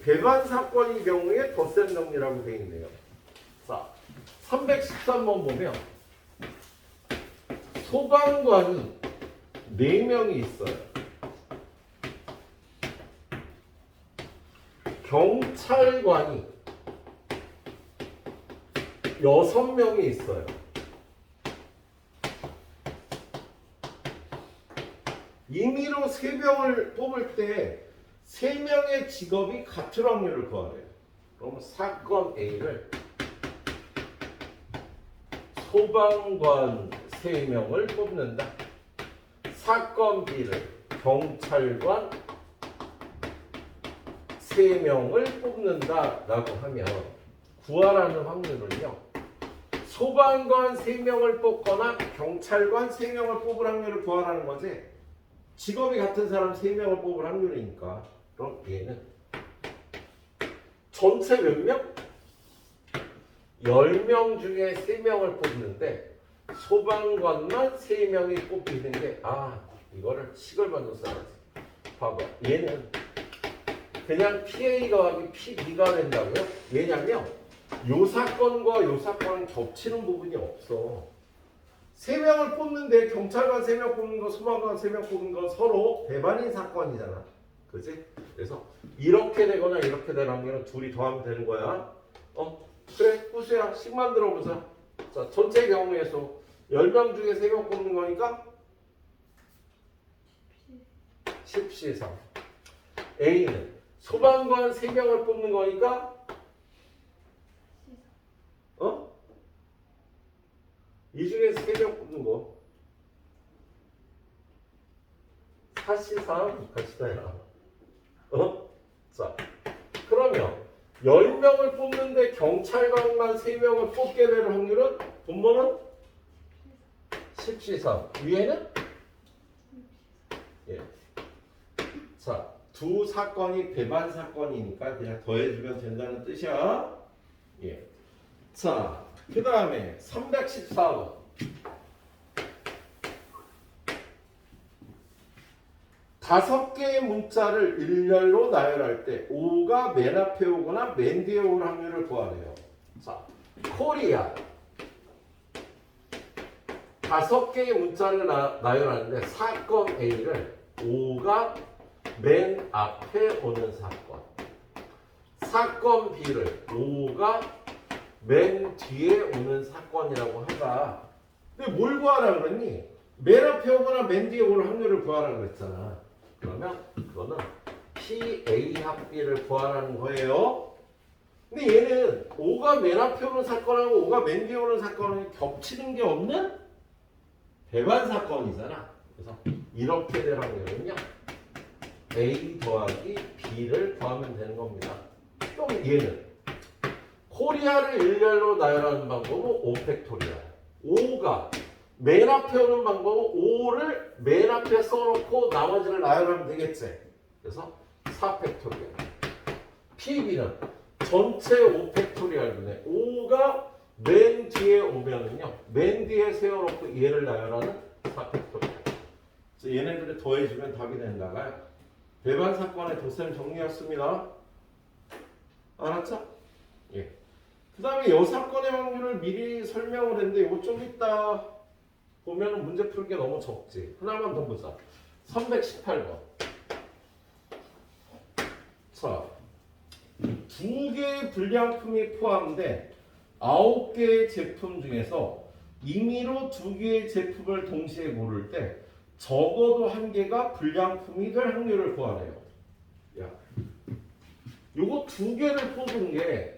배반 사건의 경우에 덧셈 정리라고 돼 있네요. 자, 313번 보면 소방관이 4명이 있어요. 경찰관이 6명이 있어요. 임의로 3명을 뽑을 때 3명의 직업이 같은 확률을 구하래요. 그럼 사건 A를 소방관 3명을 뽑는다. 사건 B를 경찰관 3명을 뽑는다라고 하면 구하라는 확률은요. 소방관 3명을 뽑거나 경찰관 3명을 뽑을 확률을 구하라는 거지. 직업이 같은 사람 3명을 뽑을 확률이니까. 그럼 얘는 전체 몇 명? 10명 중에 3명을 뽑는데 소방관만 3명이 뽑히는 게 이거를 식을 먼저 써야지. 봐봐. 얘는 그냥 PA 더하기 PB가 된다고요? 왜냐면 요 사건과 요 사건은 겹치는 부분이 없어. 3명을 뽑는데 경찰관 3명 뽑는 거, 소방관 3명 뽑는 거 서로 배반인 사건이잖아. 그치? 그래서 이렇게 되거나 이렇게 되는 확률은 둘이 더하면 되는 거야. 그래, 호수야. 식 만들어 보자. 자, 전체 경우에서 10명 중에 3명 뽑는 거니까 10C3. A는 소방관 3명을 뽑는 거니까 이 중에서 3명 뽑는 거 4C3 같이 야. 자, 그러면 10명을 뽑는데 경찰관만 3명을 뽑게 되는 확률은 분모는 10C3. 위에는? 자, 두 사건이 배반 사건이니까 그냥 더해주면 된다는 뜻이야. 자, 그 다음에 314번. 다섯 개의 문자를 일렬로 나열할 때 5가 맨 앞에 오거나 맨 뒤에 올 확률을 구하래요. 자, 코리아. 5개의 문자를 나열하는데 사건 A를 5가 맨 앞에 오는 사건. 사건 B를 5가 맨 뒤에 오는 사건이라고 하자. 근데 뭘 구하라 그러니? 맨 앞에 오거나 맨 뒤에 올 확률을 구하라고 그랬잖아. 그러면 그거는 PA 합비를 구하라는 거예요. 근데 얘는 O가 맨 앞에 오는 사건하고 O가 맨 뒤에 오는 사건은 겹치는 게 없는 배반 사건이잖아. 그래서 이렇게 될 확률은요. A 더하기 B를 구하면 되는 겁니다. 또 얘는 코리아를 일렬로 나열하는 방법은 5팩토리얼. 5가 맨 앞에 오는 방법은 5를 맨 앞에 써놓고 나머지를 나열하면 되겠지. 그래서 4팩토리얼. PB는 전체 5팩토리얼분의 5가 맨 뒤에 오면은요. 맨 뒤에 세워놓고 얘를 나열하는 4팩토리얼. 그래서 얘네들을 더해주면 답이 된다가요. 배반 사건의 도셈 정리였습니다. 알았죠? 예. 그 다음에 여 사건의 확률을 미리 설명을 했는데 이거 좀 이따 보면 문제 풀 게 너무 적지. 하나만 더 보자. 318번. 자, 2개의 불량품이 포함된 9개의 제품 중에서 임의로 2개의 제품을 동시에 고를 때 적어도 1개가 불량품이 될 확률을 구하래요. 야, 요거 2개를 뽑은 게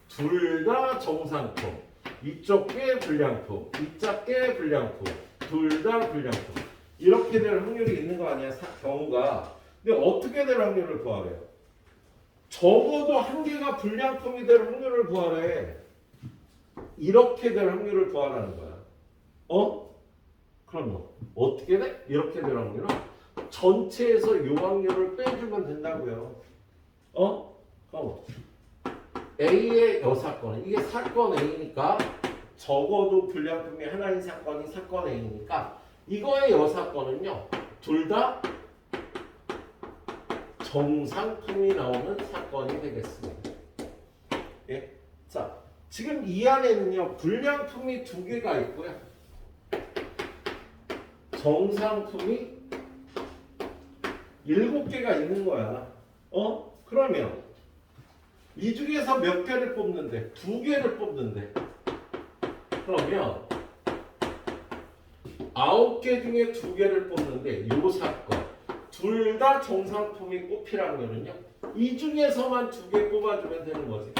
둘 다 정상품, 이쪽 게 불량품, 이쪽 게 불량품, 둘 다 불량품. 이렇게 될 확률이 있는 거 아니야, 경우가. 근데 어떻게 될 확률을 구하래요? 적어도 1개가 불량품이 될 확률을 구하래. 이렇게 될 확률을 구하라는 거야. 그럼 어떻게 돼? 이렇게 될 확률은 전체에서 이 확률을 빼주면 된다고요. 그럼 A의 여사건은 이게 사건 A니까 적어도 불량품이 하나인 사건이 사건 A니까 이거의 여사건은요. 둘 다 정상품이 나오는 사건이 되겠습니다. 예? 자, 지금 이 안에는요. 불량품이 2개가 있고요. 정상품이 7개가 있는 거야. 그러면 이 중에서 몇 개를 뽑는데? 2개를 뽑는데. 그러면 9개 중에 2개를 뽑는데 요 사건 둘 다 정상품이 뽑힐 확률은요. 이 중에서만 2개 뽑아주면 되는 거지.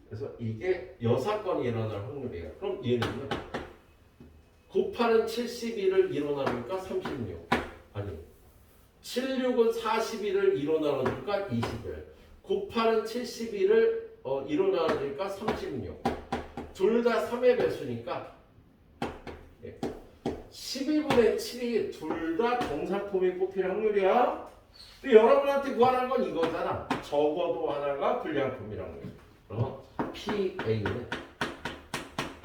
그래서 이게 여사건이 일어날 확률이에요. 그럼 얘는요. 곱하는 71을 1로 나누니까 36. 아니 76은 41을 2로 나누니까 21. 곱하는 71을 2로 나누니까 36. 둘 다 3의 배수니까 12분의 7이 둘 다 정상품이 뽑힐 확률이야. 근데 여러분한테 구하라는 건 이거잖아. 적어도 하나가 불량품이라는 거야. 그럼 PA는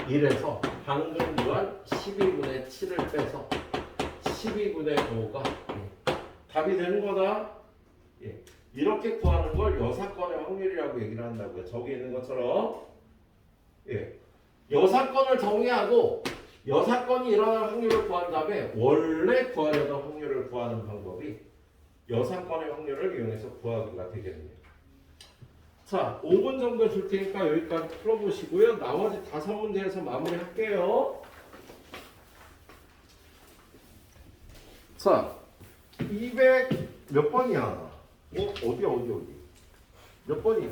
1에서 방금 구한 12분의 7을 빼서 12분의 5가 답이 되는 거다. 예. 이렇게 구하는 걸 여사건의 확률이라고 얘기를 한다고요. 저기 있는 것처럼. 예. 여사건을 정의하고 여사건이 일어날 확률을 구한 다음에 원래 구하려던 확률을 구하는 방법이 여사건의 확률을 이용해서 구하기가 되겠네요. 자, 5분 정도 줄 테니까 여기까지 풀어보시고요. 나머지 5문제에서 마무리할게요. 자, 200 몇 번이야? 어디? 몇 번이야?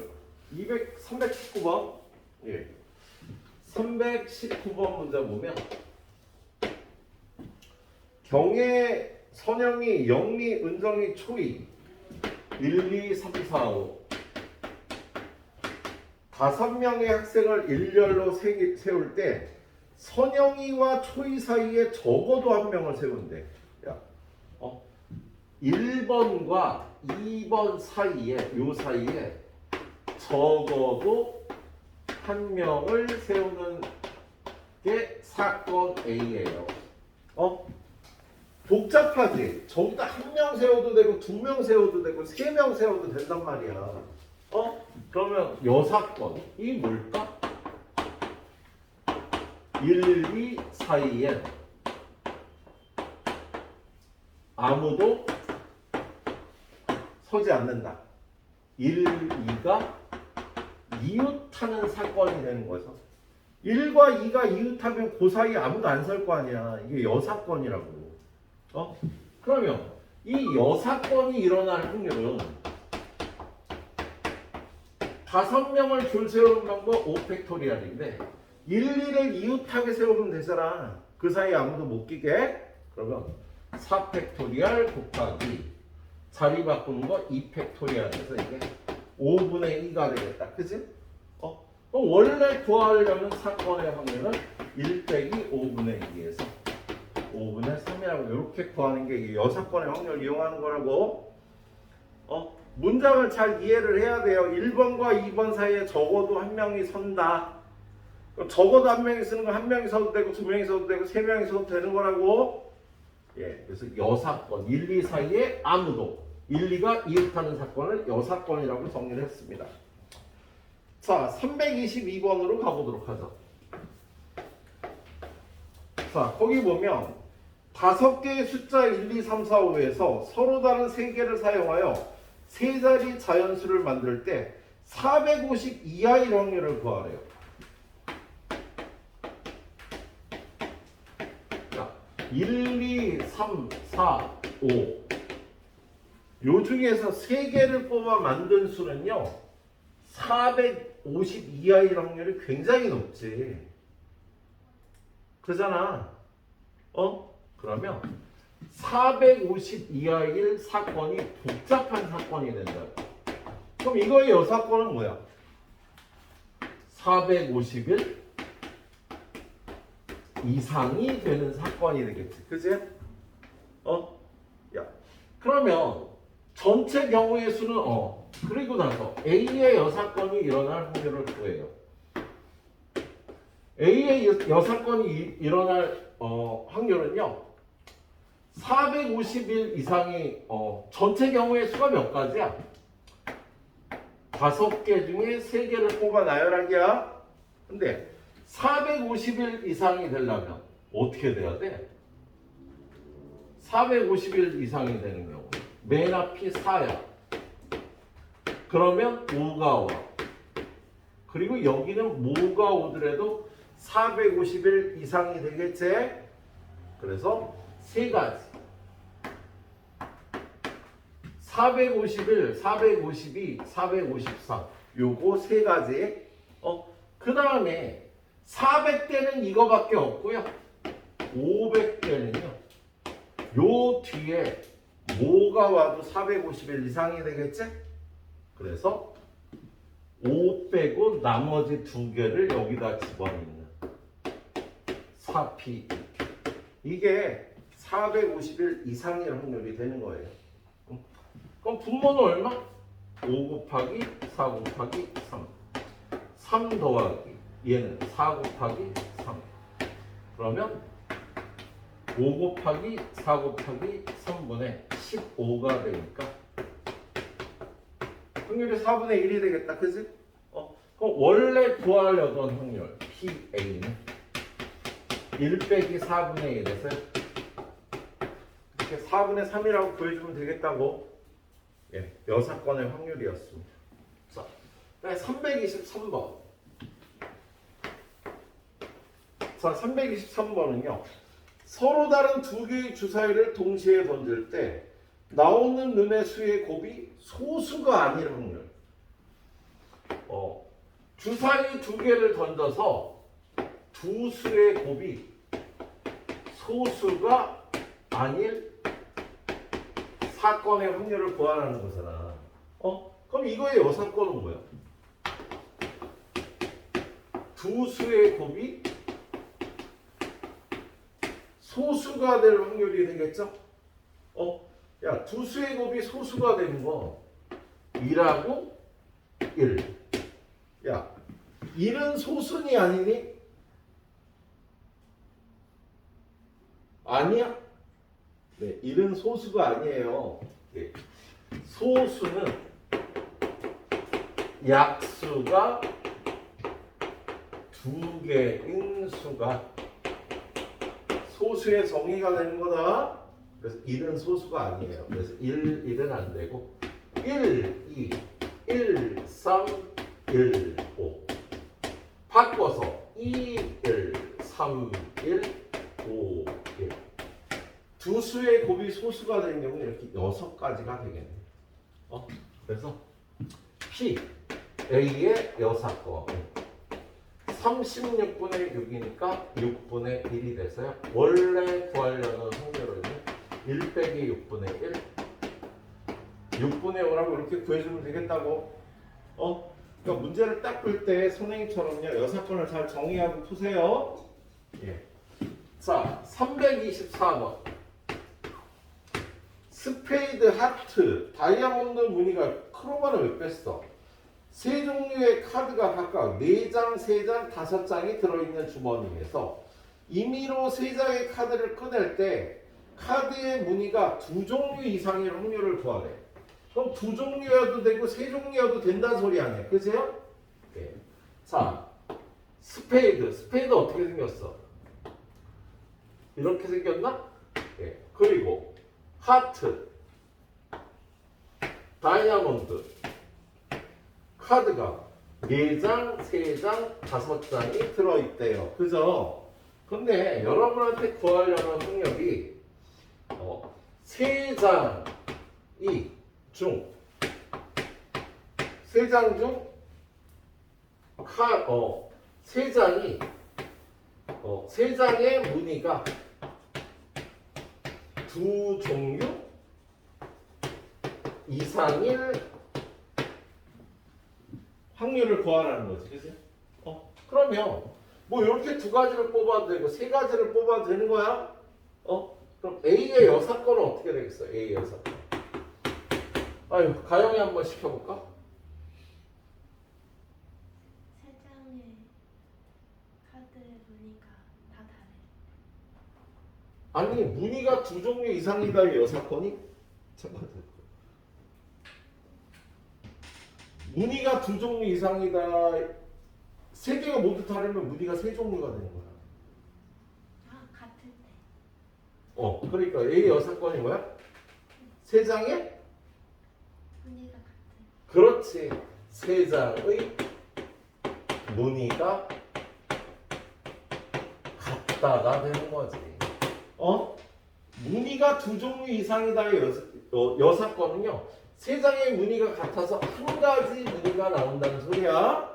319번? 예. 319번 문제 보면 경의 선형이 영리, 은정이, 초이 1, 2, 3, 4, 5 5명의 학생을 일렬로 세울 때 선영이와 초이 사이에 적어도 1명을 세운대. 야, 1번과 2번 사이에 요 사이에 적어도 1명을 세우는 게 사건 A예요. 복잡하지? 저기다 1명 세워도 되고 2명 세워도 되고 3명 세워도 된단 말이야. 그러면 여사건이 뭘까? 1, 2 사이에 아무도 서지 않는다. 1, 2가 이웃하는 사건이 되는 거죠. 1과 2가 이웃하면 그 사이에 아무도 안 살 거 아니야. 이게 여사건이라고. 그러면 이 여사건이 일어날 확률은 5명을 줄 세우는 방법 5팩토리얼인데 1, 2를 이웃하게 세우면 되잖아. 그 사이에 아무도 못 끼게. 그러면 4팩토리얼 곱하기 자리 바꾸는 거 2팩토리얼에서 이게 5분의 2가 되겠다. 그치? 그럼 원래 구하려는 사건의 확률은 1 빼기 5분의 2에서 5분의 3이라고 이렇게 구하는 게 이 여사건의 확률을 이용하는 거라고. 문장을 잘 이해를 해야 돼요. 1번과 2번 사이에 적어도 한 명이 선다. 그럼 적어도 한 명이 쓰는 건 한 명이 써도 되고 두 명이 써도 되고 세 명이 써도 되는 거라고. 예, 그래서 여사건 1, 2 사이에 아무도 1, 2가 이웃하는 사건을 여사건이라고 정리를 했습니다. 자, 322번으로 가보도록 하죠. 자, 거기 보면 5개의 숫자 1, 2, 3, 4, 5에서 서로 다른 3개를 사용하여 세 자리 자연수를 만들 때 450 이하의 확률을 구하래요. 자, 1, 2, 3, 4, 5. 요 중에서 3개를 뽑아 만든 수는요. 450 이하의 확률이 굉장히 높지. 그잖아. 그러면 450 이하의 사건이 복잡한 사건이 된다. 그럼 이거의 여사건은 뭐야? 450일 이상이 되는 사건이 되겠지. 그치? 야. 그러면 전체 경우의 수는 그리고 나서 A의 여사건이 일어날 확률을 구해요. A의 여사건이 일어날 확률은요. 450일 이상이 전체 경우의 수가 몇 가지야? 5개 중에 3개를 뽑아 나열하기야. 근데 450일 이상이 되려면 어떻게 돼야 돼? 450일 이상이 되는 경우 맨 앞이 4야. 그러면 5가 와. 그리고 여기는 뭐가 오더라도 450일 이상이 되겠지? 그래서 3가지. 451, 452, 453. 요거 3가지. 그 다음에 400대는 이거밖에 없고요. 500대는요. 요 뒤에 뭐가 와도 450일 이상이 되겠지? 그래서 5 빼고 나머지 2개를 여기다 집어넣는 4P. 이게 450일 이상의 확률이 되는 거예요. 그럼 분모는 얼마? 5 곱하기 4 곱하기 3. 3 더하기 얘는 4 곱하기 3. 그러면 5 곱하기 4 곱하기 3분의 15가 되니까 확률이 4분의 1이 되겠다. 그치? 그럼 원래 구하려던 확률 PA는 1 빼기 4분의 1에서 이렇게 4분의 3이라고 구해주면 되겠다고. 예, 여사건의 확률이었습니다. 자, 323번. 자, 323번은요. 서로 다른 2개의 주사위를 동시에 던질 때 나오는 눈의 수의 곱이 소수가 아닐 확률. 주사위 2개를 던져서 두 수의 곱이 소수가 아닐 사건의 확률을 구하라는 거잖아. 그럼 이거의 여사건은 뭐야? 두 수의 곱이 소수가 될 확률이 되겠죠? 야, 두 수의 곱이 소수가 되는 거 2하고 1. 야, 1은 소순이 아니니? 아니야? 네, 1은 소수가 아니에요. 네. 소수는 약수가 2개인 수가 소수의 정의가 되는 거다. 그래서 1은 소수가 아니에요. 그래서 1은 안 되고 1, 2, 1, 3, 1, 5 바꿔서 2, 3, 1, 5, 1. 두 수의 곱이 소수가 되는 경우는 이렇게 6가지가 되겠네. 그래서 P, A의 여사건 36분의 6이니까 6분의 1이 돼서요. 원래 구하려는 확률은 1 빼기 6분의 1 6분의 5라고 이렇게 구해주면 되겠다고. 그러니까 문제를 딱 풀 때 선생님처럼요 여사건을 잘 정의하고 푸세요. 예. 자, 324번 스페이드, 하트, 다이아몬드 무늬가 크로바를 왜 뺐어? 세 종류의 카드가 각각 4장, 3장, 5장이 들어있는 주머니에서 임의로 3장의 카드를 꺼낼 때 카드의 무늬가 2종류 이상의 확률을 구하래. 그럼 2종류여도 되고 3종류여도 된다는 소리 아니야. 그죠? 네. 자, 스페이드 어떻게 생겼어? 이렇게 생겼나? 네. 그리고 하트, 다이아몬드 카드가 4장, 3장, 5장이 들어있대요. 그죠? 근데 여러분한테 구하려는 확률이 3장이 중 3장 중 3장이 3장의 무늬가 2종류 이상일 확률을 구하라는 거지, 그치? 그러면 뭐 이렇게 2가지를 뽑아도 되고 3가지를 뽑아도 되는 거야? 그럼 A의 여사건은 어떻게 되겠어? A의 여사건. 아유, 가영이 한번 시켜볼까? 세 장의 카드 무늬가 다 다르. 아니, 무늬가 2종류 이상이다의 여사건이? 잠깐만. 무늬가 2종류 이상이다. 3개가 모두 다르면 무늬가 3종류가 되는 거야. 같을 때. 그러니까 A 여사건이 뭐야? 3장의? 무늬가 같은. 그렇지. 3장의 무늬가 같다가 되는 거지. 무늬가 2종류 이상이다의 여사건은요. 3장의 무늬가 같아서 한 가지 무늬가 나온다는 소리야.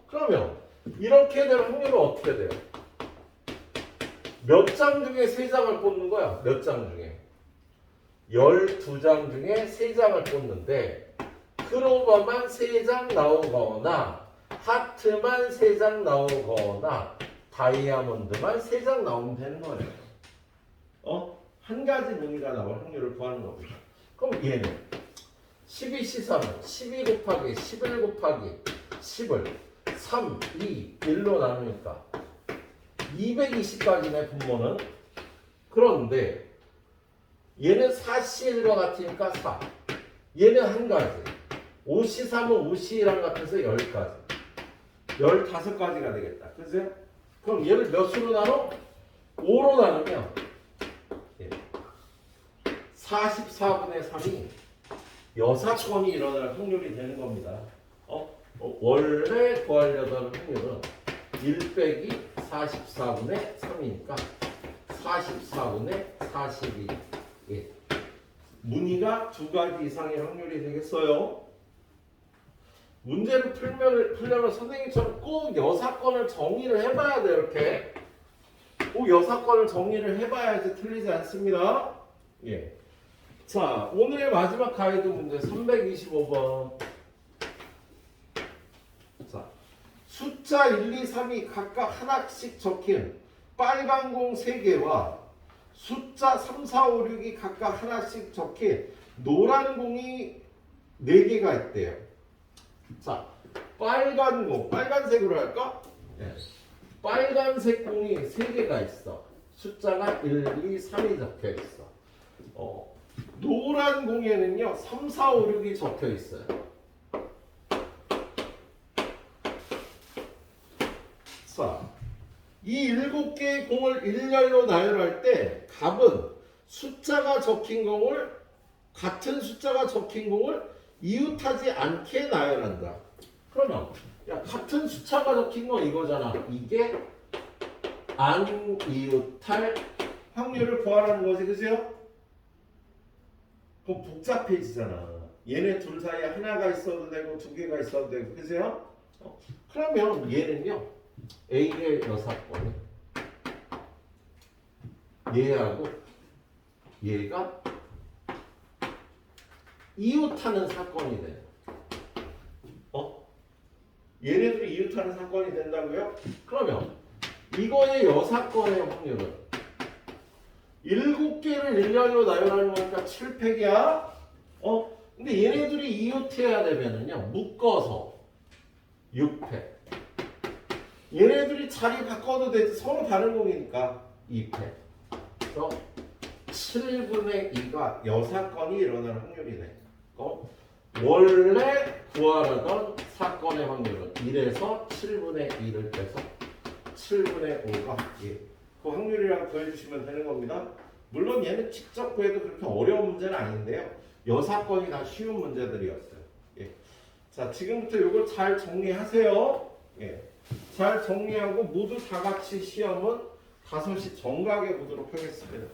그러면 이렇게 될 확률은 어떻게 돼요? 몇 장 중에 3장을 뽑는 거야? 몇 장 중에? 12장 중에 3장을 뽑는데 크로바만 3장 나오거나 하트만 3장 나오거나 다이아몬드만 3장 나오면 되는 거예요. 한 가지 무늬가 나올 확률을 구하는 겁니다. 그럼 얘는 12C3은 12 곱하기 11 곱하기 10을 3, 2, 1로 나누니까 220까지네 분모는. 그런데 얘는 4C1과 같으니까 4. 얘는 한 가지. 5C3은 5C1랑 같아서 10가지. 15가지가 되겠다. 그죠? 그럼 얘를 몇 수로 나눠? 5로 나누면 44분의 3이 여사건이 일어날 확률이 되는 겁니다. 원래 구하려던 확률은 1 빼기 44분의 3이니까 44분의 42. 무늬가 2가지 이상의 확률이 되겠어요. 문제를 풀려면 선생님처럼 꼭 여사건을 정의를 해봐야 돼. 이렇게 꼭 여사건을 정의를 해봐야지 틀리지 않습니다. 예. 자, 오늘의 마지막 가이드 문제 325번. 자, 숫자 1, 2, 3이 각각 하나씩 적힌 빨간 공 3개와 숫자 3, 4, 5, 6이 각각 하나씩 적힌 노란 공이 4개가 있대요. 자, 빨간 공, 빨간색으로 할까? 네. 빨간색 공이 3개가 있어. 숫자가 1, 2, 3이 적혀 있어. 노란 공에는요 3, 4, 5, 6이 적혀 있어요. 자, 이 7개의 공을 일렬로 나열할 때 답은 숫자가 적힌 공을 같은 숫자가 적힌 공을 이웃하지 않게 나열한다. 그러면 같은 숫자가 적힌 건 이거잖아. 이게 안 이웃할 확률을 구하라는 거지, 그죠? 그럼 복잡해지잖아. 얘네 둘 사이에 하나가 있어도 되고 두 개가 있어도 되고, 그죠? 그러면 얘는요, A의 여사건이 얘하고 얘가 이웃하는 사건이 돼요. 얘네들이 이웃하는 사건이 된다고요? 그러면 이거의 여사건의 확률은 7개를 1년으로 나열하는 거니까 7팩이야. 근데 얘네들이 이웃해야 되면은요, 묶어서 6팩. 얘네들이 자리 바꿔도 되지, 서로 다른 공이니까 2팩. 그래서 7분의 2가 여사건이 일어날 확률이네. 원래 구하려던 사건의 확률은 1에서 7분의 2를 빼서 7분의 5가 그 확률이라고 구해주시면 되는 겁니다. 물론 얘는 직접 구해도 그렇게 어려운 문제는 아닌데요. 여사건이 다 쉬운 문제들이었어요. 자, 지금부터 이걸 잘 정리하세요. 잘 정리하고 모두 다 같이 시험은 5시 정각에 보도록 하겠습니다.